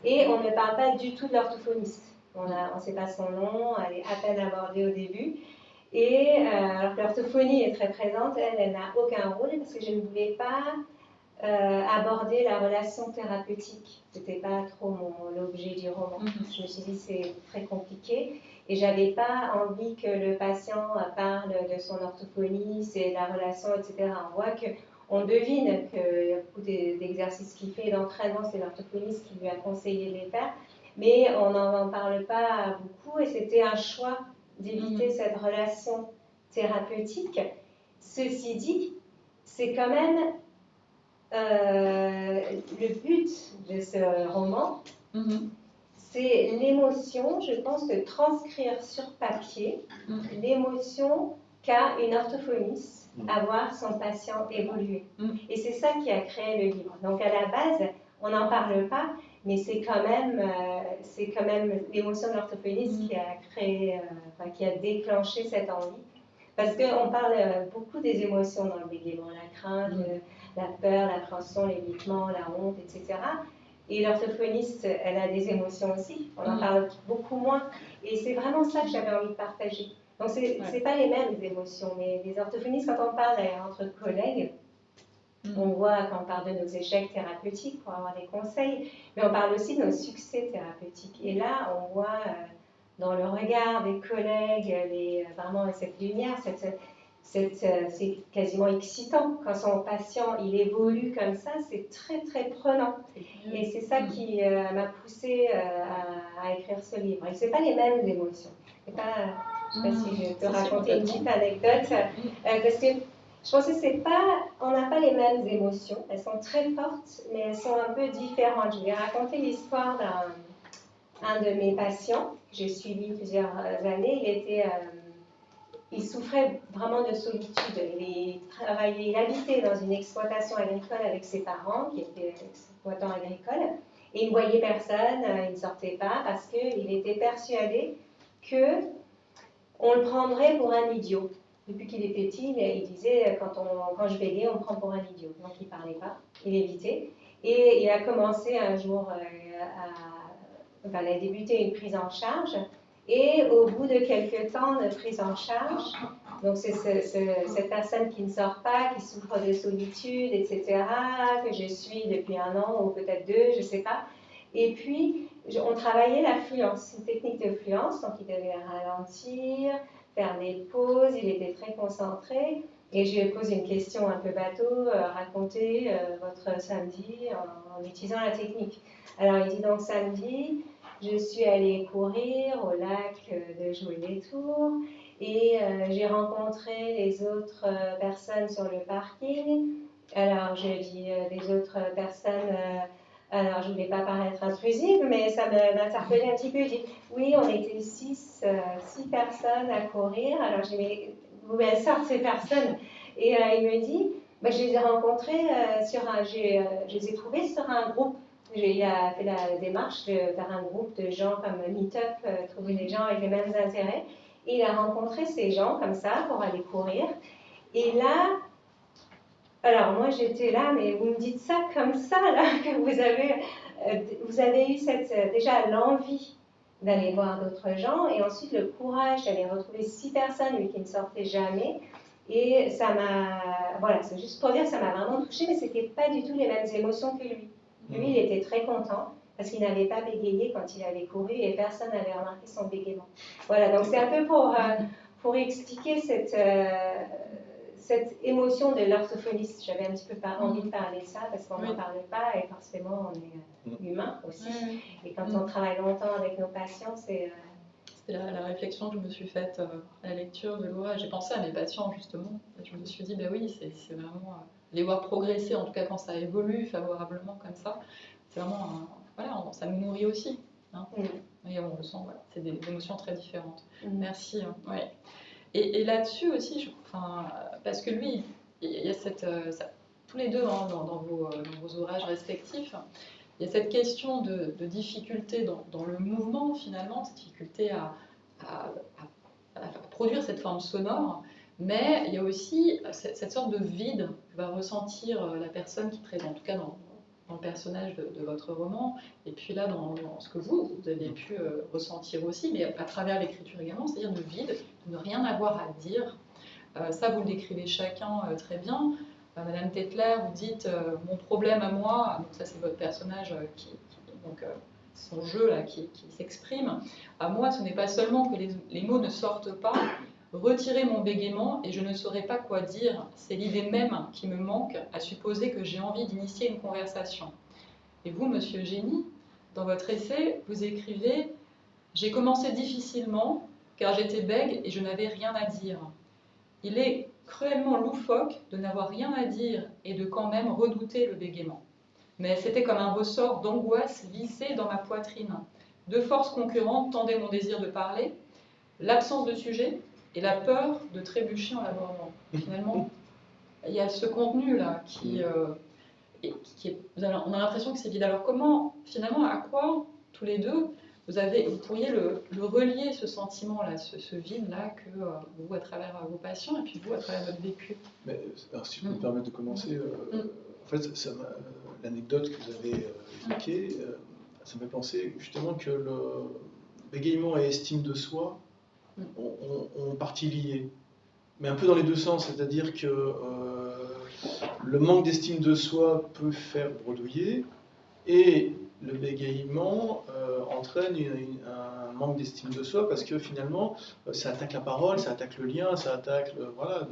Et on ne parle pas du tout de l'orthophoniste. On ne sait pas son nom, elle est à peine abordée au début. Et alors que l'orthophonie est très présente, elle n'a aucun rôle parce que je ne voulais pas aborder la relation thérapeutique. C'était pas trop l'objet du roman. Je me suis dit c'est très compliqué et j'avais pas envie que le patient parle de son orthophoniste et de la relation, etc. On voit on devine qu'il y a beaucoup d'exercices qu'il fait d'entraînement, c'est l'orthophoniste qui lui a conseillé de les faire, mais on n'en parle pas beaucoup et c'était un choix d'éviter cette relation thérapeutique. Ceci dit, c'est quand même le but de ce roman, c'est l'émotion, je pense, de transcrire sur papier l'émotion qu'a une orthophoniste à voir son patient évoluer. Et c'est ça qui a créé le livre. Donc à la base, on n'en parle pas, mais c'est quand même l'émotion de l'orthophoniste qui a créé, qui a déclenché cette envie. Parce qu'on parle beaucoup des émotions dans le bégaiement, la crainte, la peur, l'appréhension, l'évitement, la honte, etc. Et l'orthophoniste, elle a des émotions aussi, on en parle beaucoup moins. Et c'est vraiment ça que j'avais envie de partager. Donc c'est pas les mêmes émotions, mais les orthophonistes, quand on parle entre collègues, on voit quand on parle de nos échecs thérapeutiques pour avoir des conseils, mais on parle aussi de nos succès thérapeutiques. Et là, on voit dans le regard des collègues, vraiment cette lumière, c'est quasiment excitant. Quand son patient il évolue comme ça, c'est très très prenant. Et c'est ça qui m'a poussée à écrire ce livre. Et ce n'est pas les mêmes émotions. Je ne sais pas si je peux raconter une petite anecdote, parce que je pense que on n'a pas les mêmes émotions. Elles sont très fortes, mais elles sont un peu différentes. Je vais raconter l'histoire d'un de mes patients que j'ai suivi plusieurs années. Il souffrait vraiment de solitude. Il habitait dans une exploitation agricole avec ses parents, qui étaient exploitants agricoles, et il ne voyait personne, il ne sortait pas, parce qu'il était persuadé qu'on le prendrait pour un idiot. Depuis qu'il est petit, il disait, quand je bégayais, on me prend pour un idiot. Donc il ne parlait pas, il évitait. Et il a commencé un jour il a débuté une prise en charge. Et au bout de quelques temps de prise en charge, donc c'est cette personne qui ne sort pas, qui souffre de solitude, etc., que je suis depuis 1 an ou peut-être 2, je ne sais pas. Et puis, on travaillait la fluence, une technique de fluence, donc il devait ralentir, faire des pauses, il était très concentré. Et je lui ai posé une question un peu bateau, racontez votre samedi en utilisant la technique. Alors il dit donc samedi, je suis allée courir au lac de Joué-les-Tours et j'ai rencontré les autres personnes sur le parking. Alors je dis les autres personnes, alors je ne voulais pas paraître intrusive, mais ça m'interpellait un petit peu. Je dis oui, on était 6 personnes à courir. Alors je dis mais d'où elles sortent ces personnes? Et il me dit bah, je les ai rencontrées je les ai trouvées sur un groupe. Il a fait la démarche vers un groupe de gens comme Meetup, trouver des gens avec les mêmes intérêts. Et il a rencontré ces gens comme ça pour aller courir. Et là, alors moi j'étais là, mais vous me dites ça comme ça, là, que vous avez eu déjà l'envie d'aller voir d'autres gens et ensuite le courage d'aller retrouver 6 personnes, lui qui ne sortait jamais. Et ça voilà, c'est juste pour dire que ça m'a vraiment touchée, mais ce n'était pas du tout les mêmes émotions que lui. Lui, il était très content parce qu'il n'avait pas bégayé quand il avait couru et personne n'avait remarqué son bégaiement. Voilà, donc c'est un peu pour expliquer cette émotion de l'orthophoniste. J'avais un petit peu envie de parler de ça parce qu'on n'en parle pas et forcément on est humain aussi. Et quand on travaille longtemps avec nos patients, c'est la réflexion que je me suis faite à la lecture de Laura. J'ai pensé à mes patients justement. Et je me suis dit, ben oui, c'est vraiment les voir progresser, en tout cas quand ça évolue favorablement comme ça. C'est vraiment, voilà, ça me nourrit aussi. Hein. Et on le sent, voilà, c'est des émotions très différentes. Merci. Ouais. Et là-dessus aussi, parce que lui, il y a tous les deux hein, dans vos ouvrages respectifs, il y a cette question de difficulté dans le mouvement finalement, cette difficulté à produire cette forme sonore, mais il y a aussi cette sorte de vide que va ressentir la personne qui présente, en tout cas dans le personnage de votre roman, et puis là dans ce que vous avez pu ressentir aussi, mais à travers l'écriture également, c'est-à-dire de vide, de ne rien avoir à dire. Ça, vous le décrivez chacun très bien. Madame Tetler, vous dites mon problème à moi, donc ça c'est votre personnage donc son jeu là qui s'exprime. À moi, ce n'est pas seulement que les mots ne sortent pas. Retirer mon bégaiement et je ne saurais pas quoi dire. C'est l'idée même qui me manque à supposer que j'ai envie d'initier une conversation. Et vous, Monsieur Génie, dans votre essai, vous écrivez « J'ai commencé difficilement car j'étais bègue et je n'avais rien à dire. Il est cruellement loufoque de n'avoir rien à dire et de quand même redouter le bégaiement. Mais c'était comme un ressort d'angoisse vissé dans ma poitrine. Deux forces concurrentes tendaient mon désir de parler, l'absence de sujet et la peur de trébucher en l'abordant. » Finalement, il y a ce contenu-là qui est, on a l'impression que c'est vide. Alors comment, finalement, à quoi, tous les deux, vous pourriez le relier, ce sentiment-là, ce vide-là, que vous, à travers vos patients, et puis vous, à travers votre vécu? Mais, alors, si je peux me permettre de commencer, en fait, l'anecdote que vous avez évoquée, ça me fait penser justement que le bégaiement et estime de soi ont partie liée, mais un peu dans les deux sens, c'est-à-dire que le manque d'estime de soi peut faire bredouiller, et le bégaiement entraîne un manque d'estime de soi parce que finalement, ça attaque la parole, ça attaque le lien, ça attaque voilà,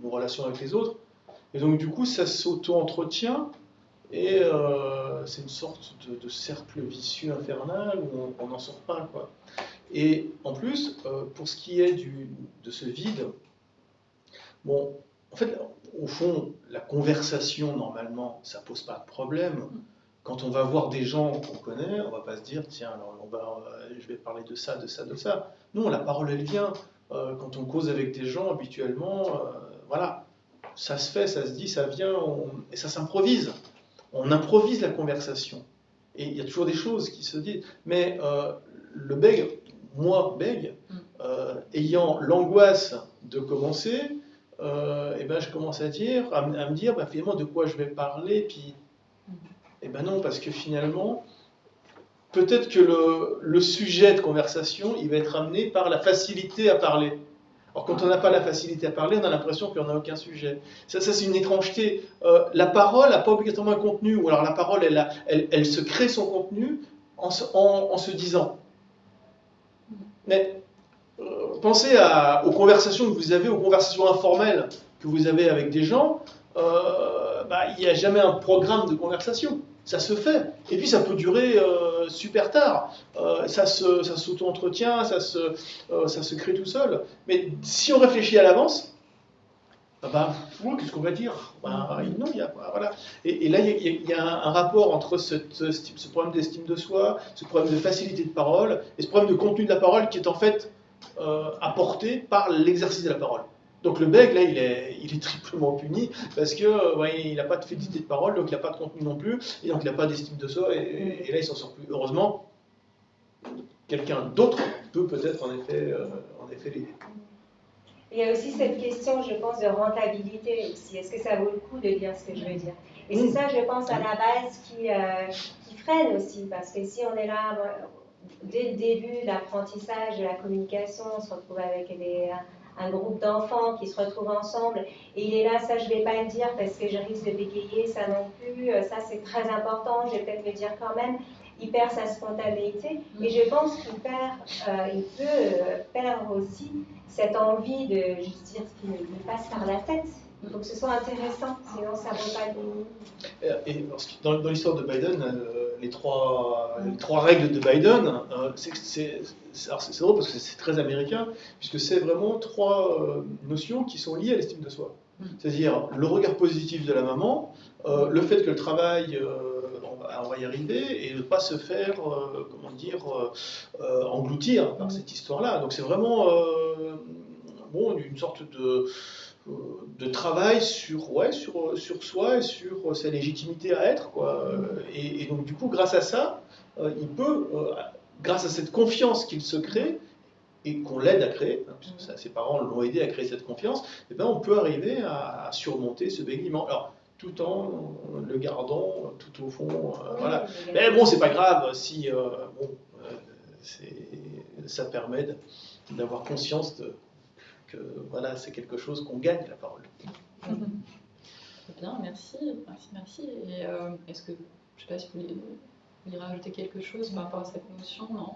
nos relations avec les autres. Et donc du coup, ça s'auto-entretient et c'est une sorte de cercle vicieux infernal où on n'en sort pas, quoi. Et en plus, pour ce qui est de ce vide, bon, en fait, au fond, la conversation, normalement, ça pose pas de problème. Quand on va voir des gens qu'on connaît, on va pas se dire, tiens, alors je vais parler de ça, de ça, de ça. Non, la parole, elle vient. Quand on cause avec des gens, habituellement, voilà, ça se fait, ça se dit, ça vient, et ça s'improvise. On improvise la conversation. Et il y a toujours des choses qui se disent. Mais le bègue, moi, bègue, ayant l'angoisse de commencer, et ben, je commence à me dire, bah, finalement, de quoi je vais parler, puis eh ben non, parce que finalement, peut-être que le sujet de conversation, il va être amené par la facilité à parler. Alors quand on n'a pas la facilité à parler, on a l'impression qu'il n'y en a aucun sujet. Ça c'est une étrangeté. La parole n'a pas obligatoirement un contenu, ou alors la parole, elle se crée son contenu en se disant. Mais pensez aux conversations que vous avez, aux conversations informelles que vous avez avec des gens. Il n'y a jamais un programme de conversation. Ça se fait. Et puis ça peut durer super tard. Ça s'auto-entretient, ça se crée tout seul. Mais si on réfléchit à l'avance, qu'est-ce qu'on va dire? Non, il y a voilà. Et là, il y a un rapport entre ce problème d'estime de soi, ce problème de facilité de parole, et ce problème de contenu de la parole qui est en fait apporté par l'exercice de la parole. Donc le bègue, là, il est triplement puni parce que il n'a pas de facilité de parole, donc il n'a pas de contenu non plus, et donc il n'a pas d'estime de soi, et là, il s'en sort plus. Heureusement, quelqu'un d'autre peut peut-être en effet l'aider. Il y a aussi cette question, je pense, de rentabilité aussi. Est-ce que ça vaut le coup de dire ce que je veux dire? Et c'est ça, je pense, à la base qui freine aussi, parce que si on est là, dès le début de l'apprentissage de la communication, on se retrouve avec un groupe d'enfants qui se retrouvent ensemble, et il est là, ça je ne vais pas le dire parce que je risque de bégayer, ça non plus, ça c'est très important, je vais peut-être le dire quand même. Il perd sa spontanéité, et je pense qu'il peut perdre aussi cette envie de juste dire ce qui lui passe par la tête. Il faut que ce soit intéressant, sinon ça ne vaut pas le coup. Et dans l'histoire de Biden, les trois règles de Biden, c'est drôle parce que c'est très américain, puisque c'est vraiment trois notions qui sont liées à l'estime de soi. C'est-à-dire le regard positif de la maman, le fait que le travail, on va y arriver, et ne pas se faire, engloutir par cette histoire-là. Donc c'est vraiment une sorte de travail sur soi et sur sa légitimité à être, quoi. Et donc du coup, grâce à ça, il peut, grâce à cette confiance qu'il se crée, et qu'on l'aide à créer, puisque ses parents l'ont aidé à créer cette confiance, et ben on peut arriver à surmonter ce bégaiement. Alors, tout en le gardant tout au fond, voilà. Mais bon, c'est pas grave si ça permet d'avoir conscience que voilà, c'est quelque chose qu'on gagne, la parole. Très bien, merci. Et est-ce que, je ne sais pas si vous voulez rajouter quelque chose par rapport à cette notion, non?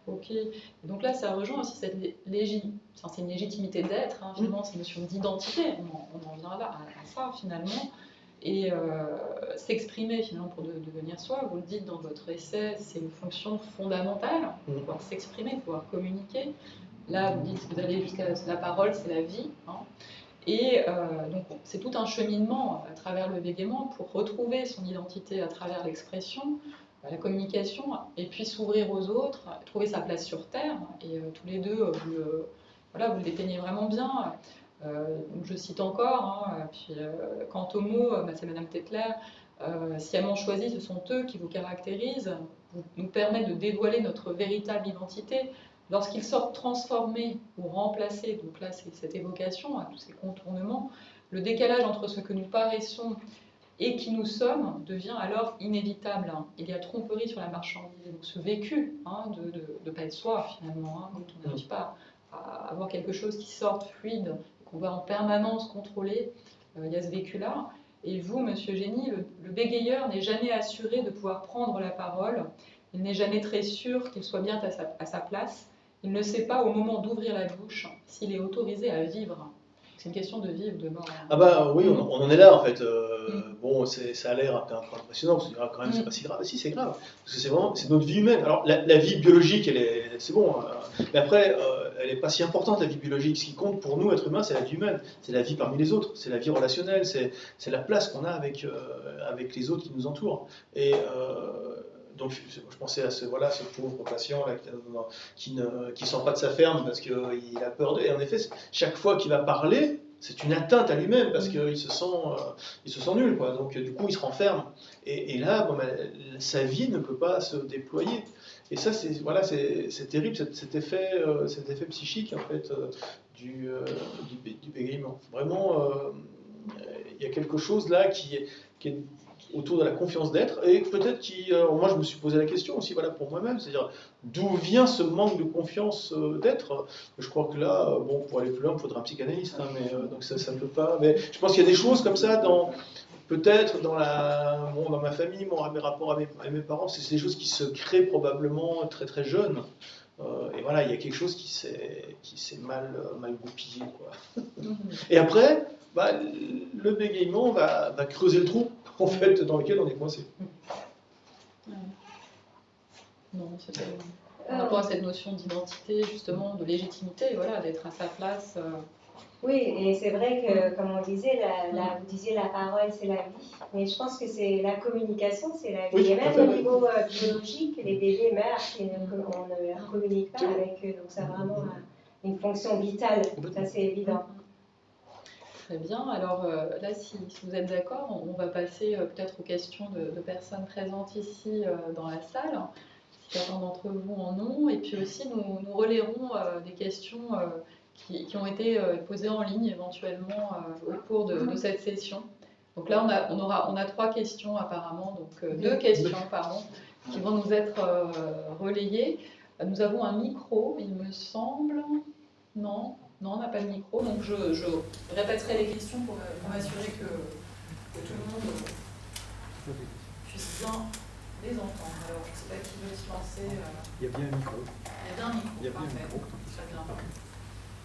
Ok. Et donc là, ça rejoint aussi cette c'est une légitimité d'être, hein, finalement, c'est une notion d'identité. On en vient là à ça, finalement. Et s'exprimer, finalement, pour devenir soi, vous le dites dans votre essai, c'est une fonction fondamentale, pouvoir s'exprimer, pouvoir communiquer. Là, vous dites, vous allez jusqu'à la parole, c'est la vie. Hein. Et donc, c'est tout un cheminement à travers le bégaiement pour retrouver son identité à travers l'expression, la communication, et puis s'ouvrir aux autres, trouver sa place sur Terre. Et tous les deux, vous le déteignez vraiment bien. Donc je cite encore, hein, puis quant aux mots, c'est Madame Tetler, sciemment choisis, ce sont eux qui vous caractérisent, nous permettent de dévoiler notre véritable identité. Lorsqu'ils sortent transformés ou remplacés, donc là c'est cette évocation, tous ces contournements, le décalage entre ce que nous paraissons et qui nous sommes devient alors inévitable. Il y a tromperie sur la marchandise. Donc ce vécu de ne pas être soi finalement, quand on n'arrive pas à avoir quelque chose qui sorte fluide, qu'on va en permanence contrôler, il y a ce vécu-là. Et vous, Monsieur Génie, le bégayeur n'est jamais assuré de pouvoir prendre la parole, il n'est jamais très sûr qu'il soit bien à sa place, il ne sait pas au moment d'ouvrir la bouche s'il est autorisé à vivre. C'est une question de vie ou de mort. Ah bah oui, on en est là en fait. Bon, ça a l'air un peu impressionnant, parce que quand même c'est pas si grave. Si, c'est grave, parce que c'est notre vie humaine. Alors la vie biologique, c'est bon, mais après, elle n'est pas si importante, la vie biologique. Ce qui compte pour nous, êtres humains, c'est la vie humaine, c'est la vie parmi les autres, c'est la vie relationnelle, c'est la place qu'on a avec les autres qui nous entourent. Et donc je pensais à ce pauvre patient là, qui ne sort pas de sa ferme parce qu'il a peur et en effet, chaque fois qu'il va parler, c'est une atteinte à lui-même parce qu'il se sent nul, quoi. Donc du coup il se renferme et là sa vie ne peut pas se déployer. Et ça c'est terrible, cet effet psychique en fait du bégaiement. Vraiment il y a quelque chose là qui est autour de la confiance d'être, et peut-être moi je me suis posé la question aussi, voilà, pour moi-même, c'est-à-dire d'où vient ce manque de confiance d'être. Je crois que là, bon, pour aller plus loin, il faudra un psychanalyste, hein, mais donc ça ne peut pas. Mais je pense qu'il y a des choses comme ça peut-être dans ma famille, mes rapports à mes parents, c'est des choses qui se créent probablement très très jeunes. Et voilà, il y a quelque chose qui s'est mal goupillé, quoi. Et après, le bégaiement va creuser le trou en fait dans lequel on est coincé. Non, c'était par rapport à cette notion d'identité, justement, de légitimité, voilà, d'être à sa place. Oui, et c'est vrai que, comme on disait, vous disiez la parole, c'est la vie, mais je pense que c'est la communication, c'est la vie. Oui, et même au niveau biologique, les bébés meurent et on ne communique pas avec eux, donc ça a vraiment une fonction vitale, ça c'est évident. Très bien, alors là, si vous êtes d'accord, on va passer peut-être aux questions de personnes présentes ici dans la salle, si certains d'entre vous en ont, et puis aussi nous relayerons des questions qui ont été posées en ligne éventuellement au cours de cette session. Donc là, on a 3 questions apparemment, donc 2 questions, pardon, qui vont nous être relayées. Nous avons un micro, il me semble. Non, on n'a pas de micro, donc je répéterai les questions pour m'assurer que tout le monde puisse bien les entendre. Alors, je ne sais pas qui veut se lancer. Il y a bien un micro. Il y a bien un micro, parfait. Très bien.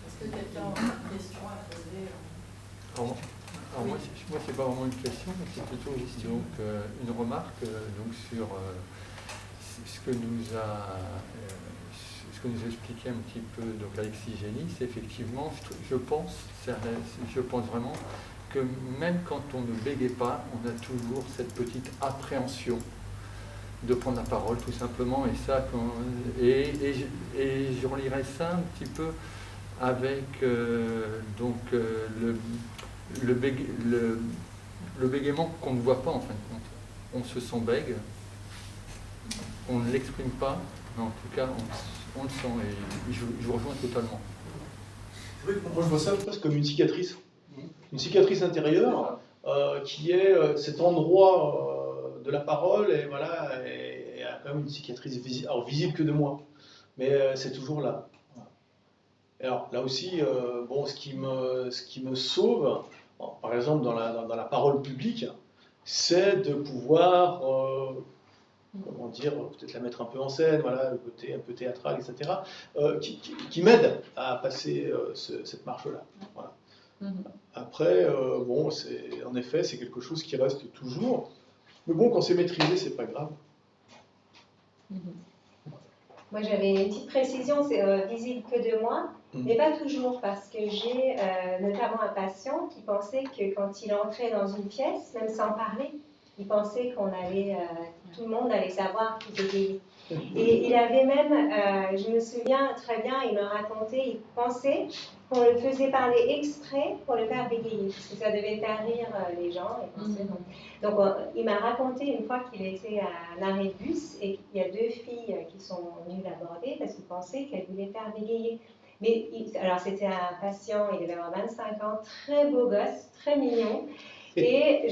Est-ce que quelqu'un a une question à poser Alors moi, c'est pas vraiment une question, mais c'est plutôt donc, une remarque donc, sur ce que nous a expliqué un petit peu donc Alexis Génie. C'est effectivement, je pense vraiment que même quand on ne bégaye pas, on a toujours cette petite appréhension de prendre la parole, tout simplement. Et ça, je relirais ça un petit peu avec le bégaiement qu'on ne voit pas en fin de compte. On se sent bègue, on ne l'exprime pas, mais en tout cas on le sent, et je vous rejoins totalement. Moi je vois ça presque comme une cicatrice intérieure qui est cet endroit de la parole, et voilà, et a quand même une cicatrice visible que de moi, mais c'est toujours là. Alors là aussi, ce qui me sauve, par exemple dans la parole publique, c'est de pouvoir, comment dire, peut-être la mettre un peu en scène, voilà, le côté un peu théâtral, etc., qui m'aide à passer cette marche-là. Voilà. Après, bon, en effet, c'est quelque chose qui reste toujours. Mais bon, quand c'est maîtrisé, c'est pas grave. Moi, j'avais une petite précision, c'est visible que de moi, mais pas toujours, parce que j'ai notamment un patient qui pensait que quand il entrait dans une pièce, même sans parler, il pensait qu'on allait, tout le monde allait savoir qu'il était. Et il avait même, je me souviens très bien, il me racontait, il pensait qu'on le faisait parler exprès pour le faire bégayer, parce que ça devait faire rire les gens. Donc il m'a raconté une fois qu'il était à un arrêt de bus et qu'il y a 2 filles qui sont venues l'aborder parce qu'ils pensaient qu'elle voulait faire bégayer. Mais alors c'était un patient, il devait avoir 25 ans, très beau gosse, très mignon. Et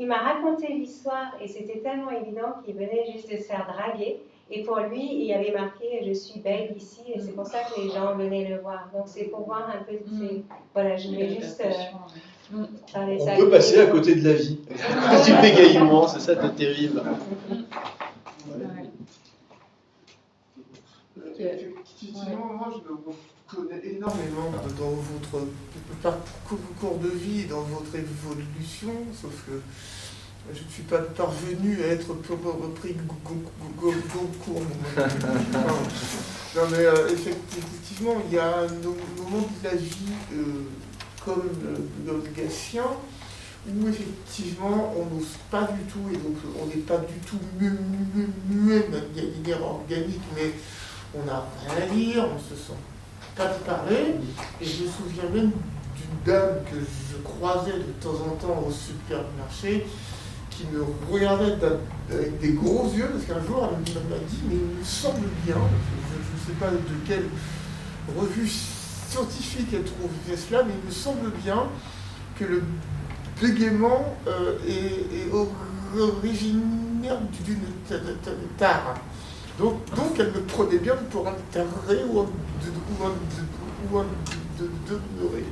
il m'a raconté l'histoire et c'était tellement évident qu'il venait juste de se faire draguer. Et pour lui, il y avait marqué « Je suis belle ici » et c'est pour ça que les gens venaient le voir. Donc c'est pour voir un peu, voilà, je voulais juste parler ça. On peut passer à côté de la vie. Du bégaiement, c'est ça, c'est terrible. Effectivement, moi je me reconnais énormément dans votre parcours de vie, dans votre évolution, sauf que je ne suis pas parvenu à être repris Goncourt. Non mais effectivement, il y a un moment de la vie comme le Gatien, où effectivement on n'ose pas du tout, et donc on n'est pas du tout muet de manière organique, mais on n'a rien à dire, on ne se sent pas de parler, et je me souviens même d'une dame que je croisais de temps en temps au supermarché, qui me regardait avec des gros yeux, parce qu'un jour elle m'a dit, mais il me semble bien, je ne sais pas de quelle revue scientifique elle trouvait cela, mais il me semble bien que le bégaiement est originaire d'une tare. Donc elle me prenait bien pour un taré ou un demeuré.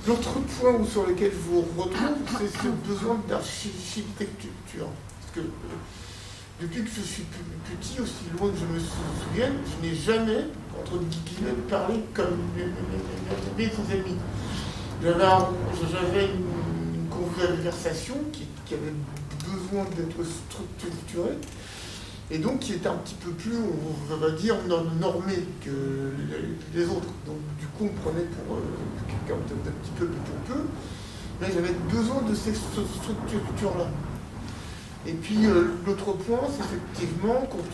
L'autre point sur lequel je vous retrouve, c'est ce besoin d'architecture. Parce que depuis que je suis petit, aussi loin que je me souvienne, je n'ai jamais, entre guillemets, parlé comme mes amis. J'avais une conversation qui avait besoin d'être structurée, et donc qui est un petit peu plus, on va dire, normée que les autres. Donc du coup, on me prenait pour quelqu'un d'un petit peu pompeux, mais j'avais besoin de ces structures-là. Et puis l'autre point, c'est effectivement quand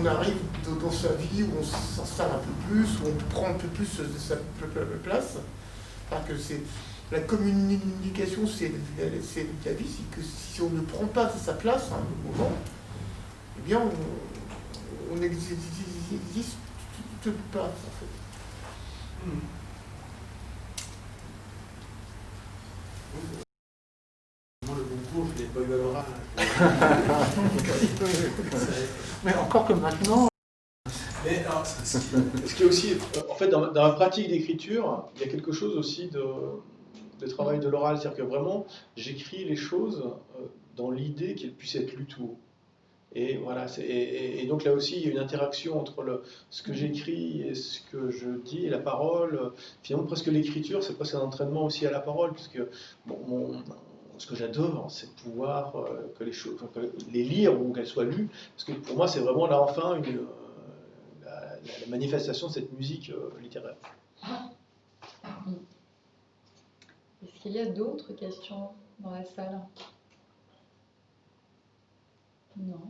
on arrive dans sa vie, où on s'installe un peu plus, où on prend un peu plus de sa place, parce que c'est la communication, c'est la vie, c'est que si on ne prend pas sa place à un moment, eh bien, on n'existe pas, en fait. Moi, le concours, je ne l'ai pas eu à l'oral. Mais encore que maintenant... Mais alors, ce qui est aussi, en fait, dans la pratique d'écriture, il y a quelque chose aussi de travail de l'oral. C'est-à-dire que vraiment, j'écris les choses dans l'idée qu'elles puissent être lues tout haut. Et voilà, et donc là aussi, il y a une interaction entre ce que j'écris et ce que je dis, et la parole. Finalement, presque l'écriture, c'est presque un entraînement aussi à la parole, puisque ce que j'adore, c'est de pouvoir que les choses, les lire ou qu'elles soient lues, parce que pour moi, c'est vraiment là enfin la manifestation de cette musique littéraire. Est-ce qu'il y a d'autres questions dans la salle? Non.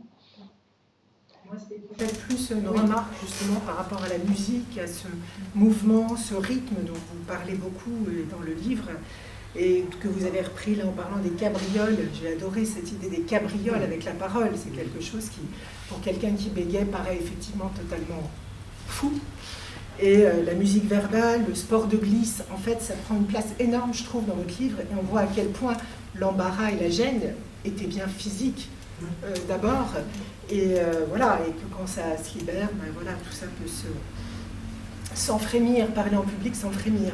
Moi, c'était peut-être plus une remarque justement par rapport à la musique, à ce mouvement, ce rythme dont vous parlez beaucoup dans le livre et que vous avez repris là en parlant des cabrioles. J'ai adoré cette idée des cabrioles avec la parole. C'est quelque chose qui, pour quelqu'un qui bégait, paraît effectivement totalement fou. Et la musique verbale, le sport de glisse, en fait, ça prend une place énorme, je trouve, dans votre livre. Et on voit à quel point l'embarras et la gêne étaient bien physiques. D'abord, et voilà, et que quand ça se libère, ben voilà, tout ça peut s'en frémir, parler en public sans frémir.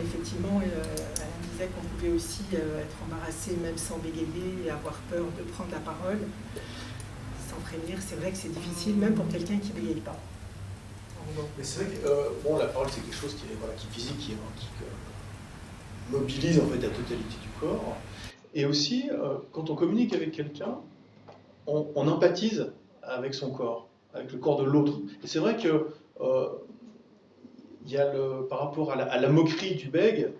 Effectivement, Alain disait qu'on pouvait aussi être embarrassé même sans bégayer et avoir peur de prendre la parole sans prévenir. C'est vrai que c'est difficile même pour quelqu'un qui ne bégaye pas. Mais c'est vrai que la parole c'est quelque chose qui est physique, qui mobilise en fait la totalité du corps. Et aussi, quand on communique avec quelqu'un, on empathise avec son corps, avec le corps de l'autre. Et c'est vrai que il y a par rapport à la moquerie du bègue,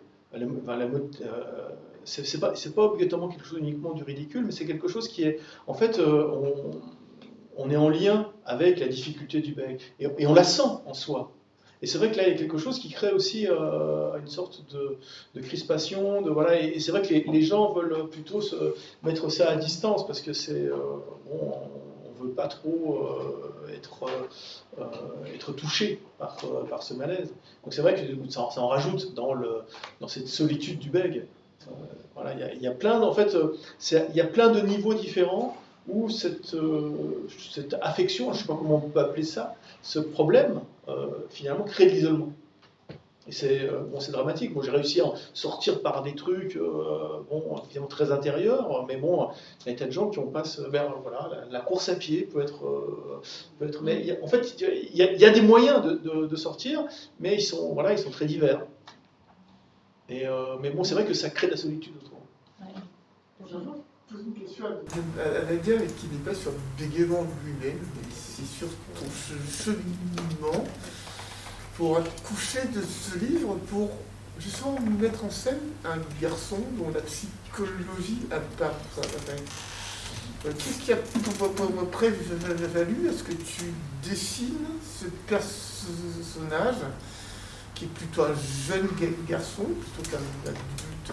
c'est pas obligatoirement quelque chose uniquement du ridicule, mais c'est quelque chose qui est, en fait, on est en lien avec la difficulté du bègue, et on la sent en soi. Et c'est vrai que là, il y a quelque chose qui crée aussi une sorte de crispation, et c'est vrai que les gens veulent plutôt se mettre ça à distance, parce que c'est, on veut pas trop être touché par ce malaise. Donc c'est vrai que ça en rajoute dans cette solitude du bègue. Il y a plein, en fait, il y a plein de niveaux différents où cette affection, je ne sais pas comment on peut appeler ça, ce problème, finalement, crée de l'isolement. Et c'est dramatique. Moi, j'ai réussi à en sortir par des trucs, évidemment très intérieurs, mais bon, il y a des tas de gens qui passent vers la course à pied peut être mais en fait, il y a des moyens de sortir, mais ils sont très divers. Mais bon, c'est vrai que ça crée de la solitude autour. Je pose une question à Nadia, mais qui n'est pas sur le bégaiement lui-même, mais c'est sur ton cheminement pour accoucher de ce livre, pour justement mettre en scène un garçon dont la psychologie apparaît. Qu'est-ce qui a prévalu à ce que tu dessines ce personnage qui est plutôt un jeune garçon, plutôt qu'un adulte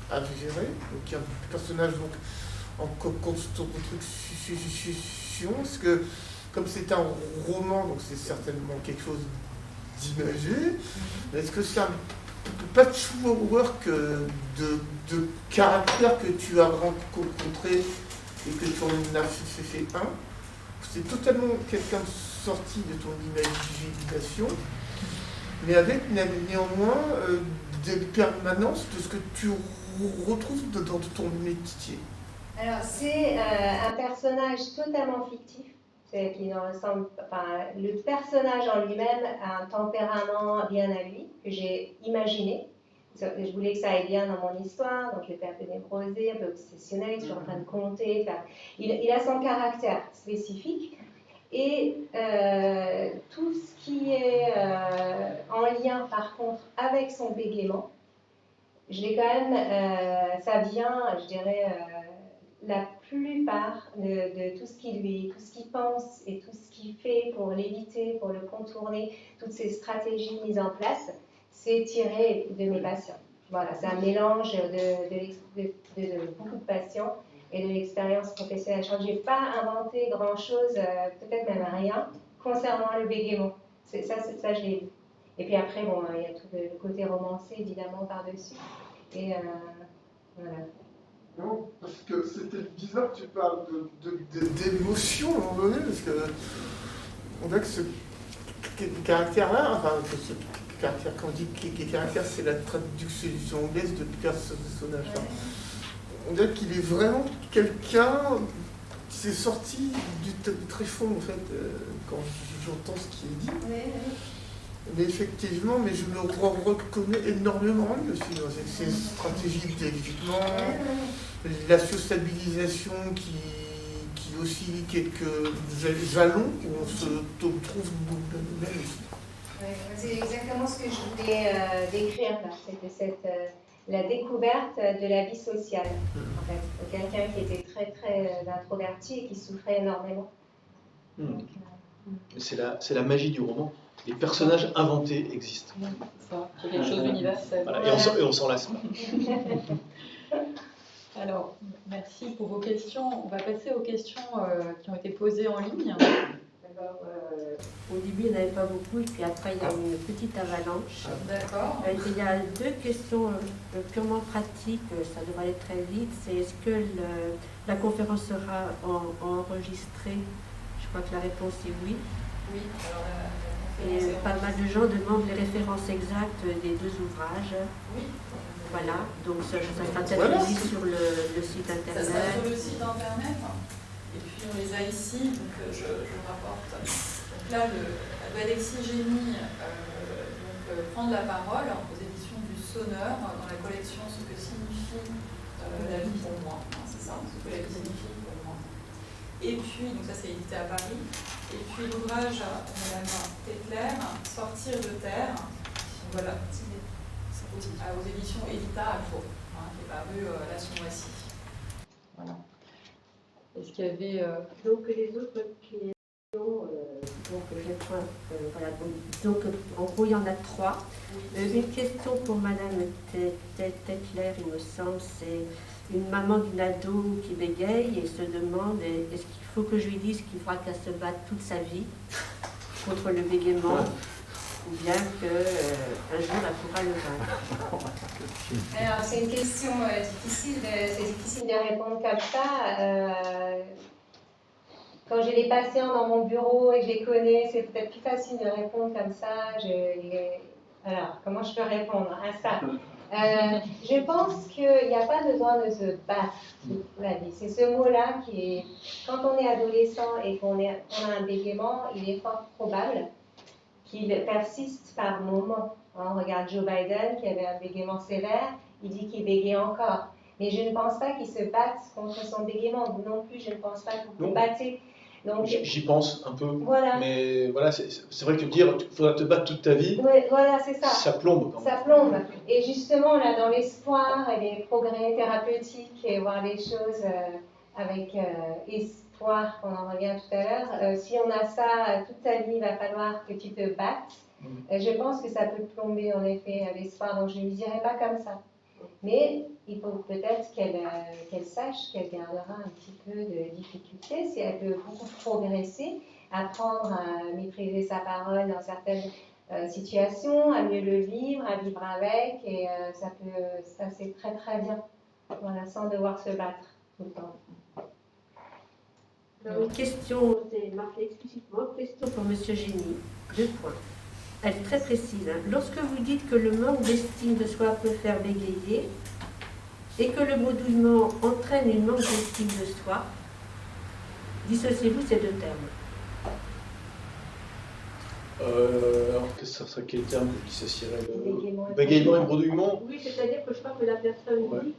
avéré, donc un personnage donc en construction, parce que comme c'est un roman, donc c'est certainement quelque chose d'imagé, est-ce que c'est un patchwork de caractères que tu as rencontré et que tu en as fait un? C'est totalement quelqu'un sorti de ton imagination, mais avec néanmoins des permanences de ce que tu retrouves dans ton métier. Alors, c'est un personnage totalement fictif, qui ne ressemble pas. Le personnage en lui-même a un tempérament bien à lui, que j'ai imaginé. Je voulais que ça aille bien dans mon histoire, donc je l'étais un peu névrosée, un peu obsessionnelle, je suis en train de compter. Il a son caractère spécifique. Et tout ce qui est en lien, par contre, avec son bégaiement, je l'ai quand même, ça vient, je dirais, la plupart de tout ce qu'il pense et tout ce qu'il fait pour l'éviter, pour le contourner, toutes ces stratégies mises en place, c'est tiré de mes patients. Voilà, c'est un mélange de beaucoup de patients et de l'expérience professionnelle. Je crois que je n'ai pas inventé grand-chose, peut-être même rien, concernant le bégaiement. Ça, je l'ai vu. Et puis après, bon, il y a tout le côté romancé, évidemment, par-dessus. Et voilà. Non, parce que c'était bizarre que tu parles d'émotion à un moment donné, parce que on voit que ce caractère-là, enfin, ce caractère, quand on dit caractère, c'est la traduction anglaise de personnage. Enfin, on dirait qu'il est vraiment quelqu'un qui s'est sorti du tréfonds, en fait, quand j'entends ce qui est dit. Oui. Mais effectivement, je me reconnais énormément lui aussi dans ces stratégies d'évitement, la stabilisation qui aussi quelques jalons où on se trouve nous-mêmes aussi. Oui, c'est exactement ce que je voulais décrire là, c'était la découverte de la vie sociale, en fait. Quelqu'un qui était très très introverti et qui souffrait énormément. C'est la magie du roman. Les personnages inventés existent. C'est quelque chose d'universel. Voilà, et on s'en lasse pas. Alors, merci pour vos questions. On va passer aux questions qui ont été posées en ligne. Alors, au début, il n'y en avait pas beaucoup, et puis après, il y a une petite avalanche. D'accord. Il y a deux questions purement pratiques, ça devrait aller très vite. C'est est-ce que la conférence sera enregistrée? Je crois que la réponse est oui. Oui, alors Et pas mal de gens demandent les références exactes des deux ouvrages. Oui. Voilà, donc ça sera peut-être Voilà. aussi sur le site Ça internet. sera sur le site internet. Et puis on les a ici, donc je rapporte. Donc là, Alexis Génie prendre la parole aux éditions du Sonneur dans la collection Ce que signifie la vie pour moi. C'est ça, ce que la vie signifie pour moi. Et puis, donc ça c'est édité à Paris. Et puis l'ouvrage de Madame Tetler, Sortir de terre. Voilà, aux éditions Edita Alpho, qui est paru là ce mois-ci. Voilà. Est-ce qu'il y avait. Donc les autres questions, voilà, donc en gros il y en a 3. Une question pour Madame Tetler, il me semble, c'est une maman d'une ado qui bégaye et se demande est-ce qu'il faut que je lui dise qu'il faudra qu'elle se batte toute sa vie contre le bégaiement ou bien qu'un jour elle pourra le vaincre. Alors, c'est une question difficile, c'est difficile de répondre comme ça. Quand j'ai les patients dans mon bureau et que je les connais, c'est peut-être plus facile de répondre comme ça. Alors, comment je peux répondre à ça? Je pense qu'il n'y a pas besoin de se battre toute la vie. C'est ce mot-là qui est... Quand on est adolescent et qu'on a un bégaiement, il est fort probable qu'il persiste par moments. On regarde Joe Biden qui avait un bégaiement sévère, il dit qu'il bégayait encore. Mais je ne pense pas qu'il se batte contre son bégaiement. Vous non plus, je ne pense pas que vous vous battez. Donc, j'y pense un peu, voilà. Mais voilà, c'est vrai que dire qu'il faudra te battre toute ta vie, ouais, voilà, c'est ça. Ça plombe quand même. Ça plombe. Et justement, là, dans l'espoir et les progrès thérapeutiques et voir les choses avec espoir, qu'on en revient tout à l'heure, si on a ça toute ta vie, il va falloir que tu te battes. Je pense que ça peut plomber en effet l'espoir, donc je ne lui dirais pas comme ça. Mais il faut peut-être qu'elle sache qu'elle gardera un petit peu de difficulté si elle peut beaucoup progresser, apprendre à maîtriser sa parole dans certaines situations, à mieux le vivre, à vivre avec, et ça peut se passer très très bien, voilà, sans devoir se battre tout le temps. Alors, une question, c'est marqué explicitement, question pour Monsieur Génie, 2 points. Elle est très précise. Hein. Lorsque vous dites que le manque d'estime de soi peut faire bégayer et que le modouillement entraîne une manque d'estime de soi, dissociez-vous ces 2 termes. Alors, ça serait quel terme que je dissocierais? Bégaiement et bredouillement? Oui, c'est-à-dire que je crois que la personne dit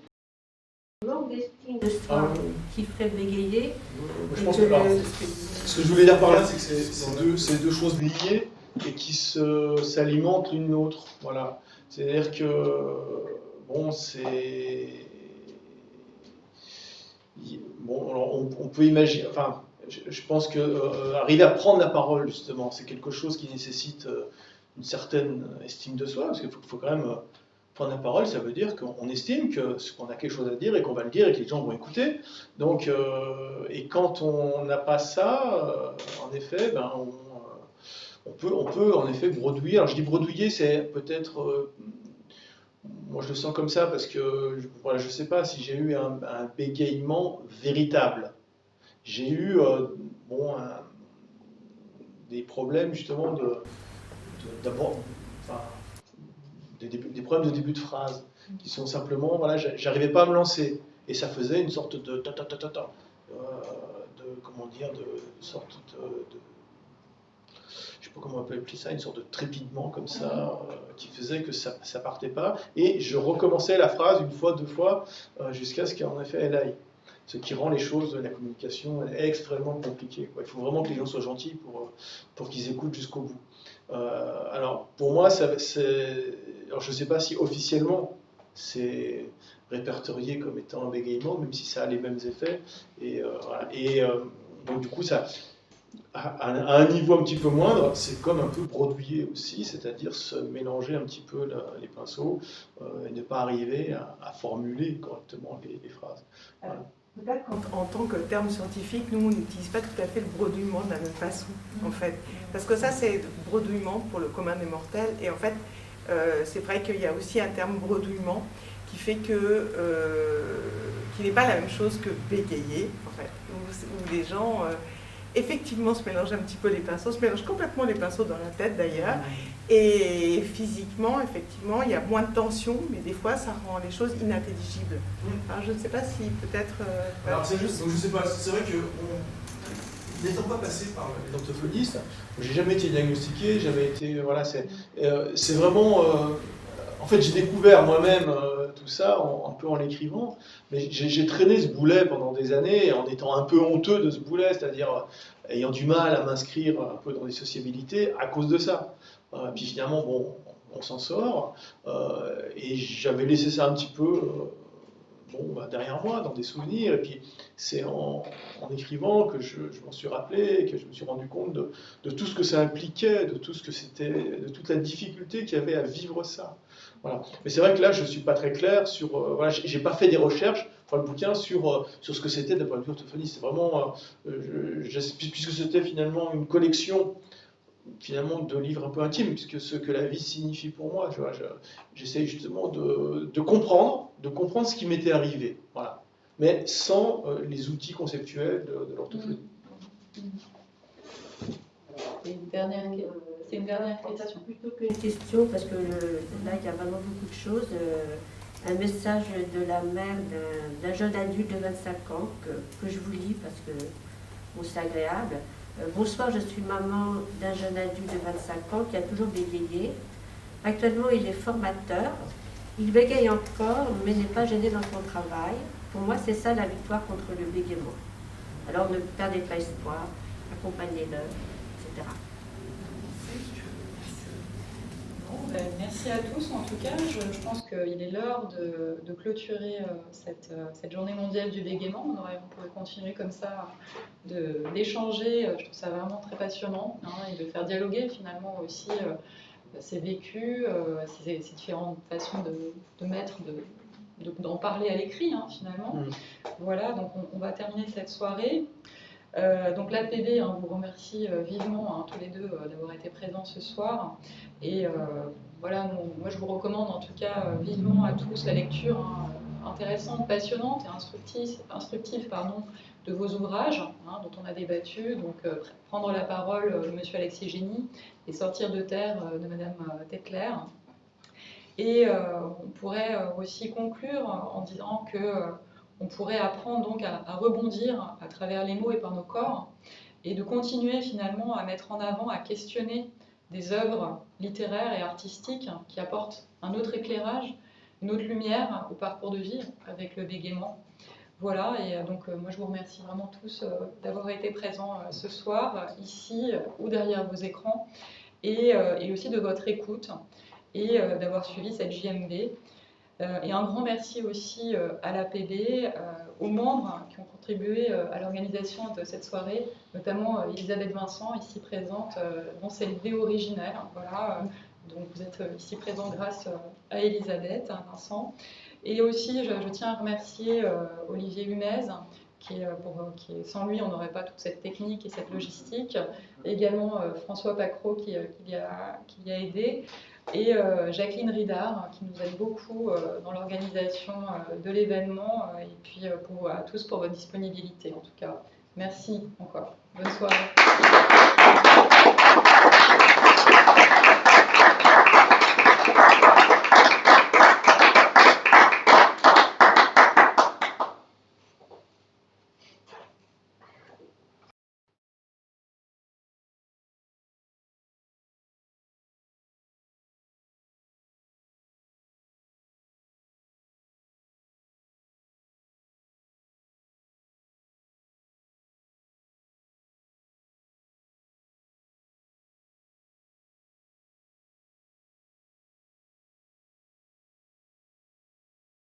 le manque d'estime de soi qui ferait bégayer. Je pense que ce que je voulais dire par là, c'est que c'est deux choses liées et qui s'alimentent l'une l'autre. Voilà. C'est-à-dire que, bon, Bon, alors on peut imaginer... Enfin, je pense que arriver à prendre la parole, justement, c'est quelque chose qui nécessite une certaine estime de soi, parce qu'il faut quand même prendre la parole, ça veut dire qu'on estime qu'on a quelque chose à dire et qu'on va le dire et que les gens vont écouter. Donc, et quand on n'a pas ça, en effet, ben, on peut en effet bredouiller. Alors je dis bredouiller, c'est peut-être... moi je le sens comme ça parce que voilà, je ne sais pas si j'ai eu un bégaiement véritable. J'ai eu des problèmes justement des problèmes de début de phrase qui sont simplement, voilà, j'arrivais pas à me lancer et ça faisait une sorte de comment dire, de sorte de je sais pas comment on peut appeler ça, une sorte de trépidement comme ça, qui faisait que ça partait pas, et je recommençais la phrase 1 fois, 2 fois, jusqu'à ce qu'en effet elle aille. Ce qui rend les choses, la communication extrêmement compliquée, quoi. Il faut vraiment que les gens soient gentils pour qu'ils écoutent jusqu'au bout. Alors pour moi, alors je ne sais pas si officiellement c'est répertorié comme étant un bégaiement, même si ça a les mêmes effets, et voilà. Et donc du coup ça... À un niveau un petit peu moindre, c'est comme un peu bredouiller aussi, c'est-à-dire se mélanger un petit peu les pinceaux et ne pas arriver à formuler correctement les phrases. Voilà. Peut-être qu'en tant que terme scientifique, nous, on n'utilise pas tout à fait le bredouillement de la même façon, en fait. Parce que ça, c'est bredouillement pour le commun des mortels. Et en fait, c'est vrai qu'il y a aussi un terme bredouillement qui fait que... qui n'est pas la même chose que bégayer, en fait. Où les gens... effectivement se mélange un petit peu les pinceaux, se mélange complètement les pinceaux dans la tête d'ailleurs. Et physiquement, effectivement, il y a moins de tension, mais des fois, ça rend les choses inintelligibles. Alors, je ne sais pas si peut-être... Alors, c'est juste, donc je sais pas, c'est vrai que n'étant pas passé par les orthophonistes, j'ai jamais été diagnostiqué, jamais été... Voilà, c'est vraiment... en fait, j'ai découvert moi-même tout ça un peu en l'écrivant, mais j'ai traîné ce boulet pendant des années en étant un peu honteux de ce boulet, c'est-à-dire ayant du mal à m'inscrire un peu dans les sociabilités à cause de ça. Puis finalement, bon, on s'en sort, et j'avais laissé ça un petit peu derrière moi, dans des souvenirs, et puis c'est en écrivant que je m'en suis rappelé, que je me suis rendu compte de tout ce que ça impliquait, de tout ce que c'était, de toute la difficulté qu'il y avait à vivre ça. Voilà. Mais c'est vrai que là, je ne suis pas très clair sur... voilà, j'ai pas fait des recherches, le bouquin, sur ce que c'était d'un point de vue orthophoniste. C'est vraiment... puisque c'était finalement une collection finalement de livres un peu intimes, puisque ce que la vie signifie pour moi, j'essaie justement de comprendre ce qui m'était arrivé, voilà, mais sans les outils conceptuels de l'orthophonie. C'est une dernière question. Plutôt qu'une question, parce que là il y a vraiment beaucoup de choses, un message de la mère d'un jeune adulte de 25 ans que je vous lis parce que bon, c'est agréable. Bonsoir, je suis maman d'un jeune adulte de 25 ans qui a toujours bégayé. Actuellement, il est formateur. Il bégaye encore, mais n'est pas gêné dans son travail. Pour moi, c'est ça la victoire contre le bégaiement. Alors, ne perdez pas espoir, accompagnez-le, etc. Merci à tous. En tout cas, je pense qu'il est l'heure de clôturer cette journée mondiale du bégaiement. On pourrait continuer comme ça d'échanger. Je trouve ça vraiment très passionnant, et de faire dialoguer finalement aussi ces vécus, ces différentes façons d'en parler à l'écrit finalement. Voilà, donc on va terminer cette soirée. Donc l'APB vous remercie vivement tous les deux d'avoir été présents ce soir. Et voilà, moi je vous recommande en tout cas vivement à tous la lecture intéressante, passionnante et instructive de vos ouvrages dont on a débattu. Donc Prendre la parole de Monsieur Alexis Génie et Sortir de terre de Madame Tetler. Et on pourrait aussi conclure en disant que on pourrait apprendre donc à rebondir à travers les mots et par nos corps, et de continuer finalement à mettre en avant, à questionner des œuvres littéraires et artistiques qui apportent un autre éclairage, une autre lumière au parcours de vie avec le bégaiement. Voilà, et donc moi je vous remercie vraiment tous d'avoir été présents ce soir, ici ou derrière vos écrans, et aussi de votre écoute, et d'avoir suivi cette JMB. Et un grand merci aussi à l'APB, aux membres qui ont contribué à l'organisation de cette soirée, notamment Elisabeth Vincent, ici présente, dont c'est l'idée originelle. Voilà, donc vous êtes ici présent grâce à Elisabeth, à Vincent. Et aussi, je tiens à remercier Olivier Humez, qui sans lui, on n'aurait pas toute cette technique et cette logistique. Et également François Pacro qui y a aidé. Et Jacqueline Ridard, qui nous aide beaucoup dans l'organisation de l'événement, et puis à tous pour votre disponibilité en tout cas. Merci encore. Bonne soirée.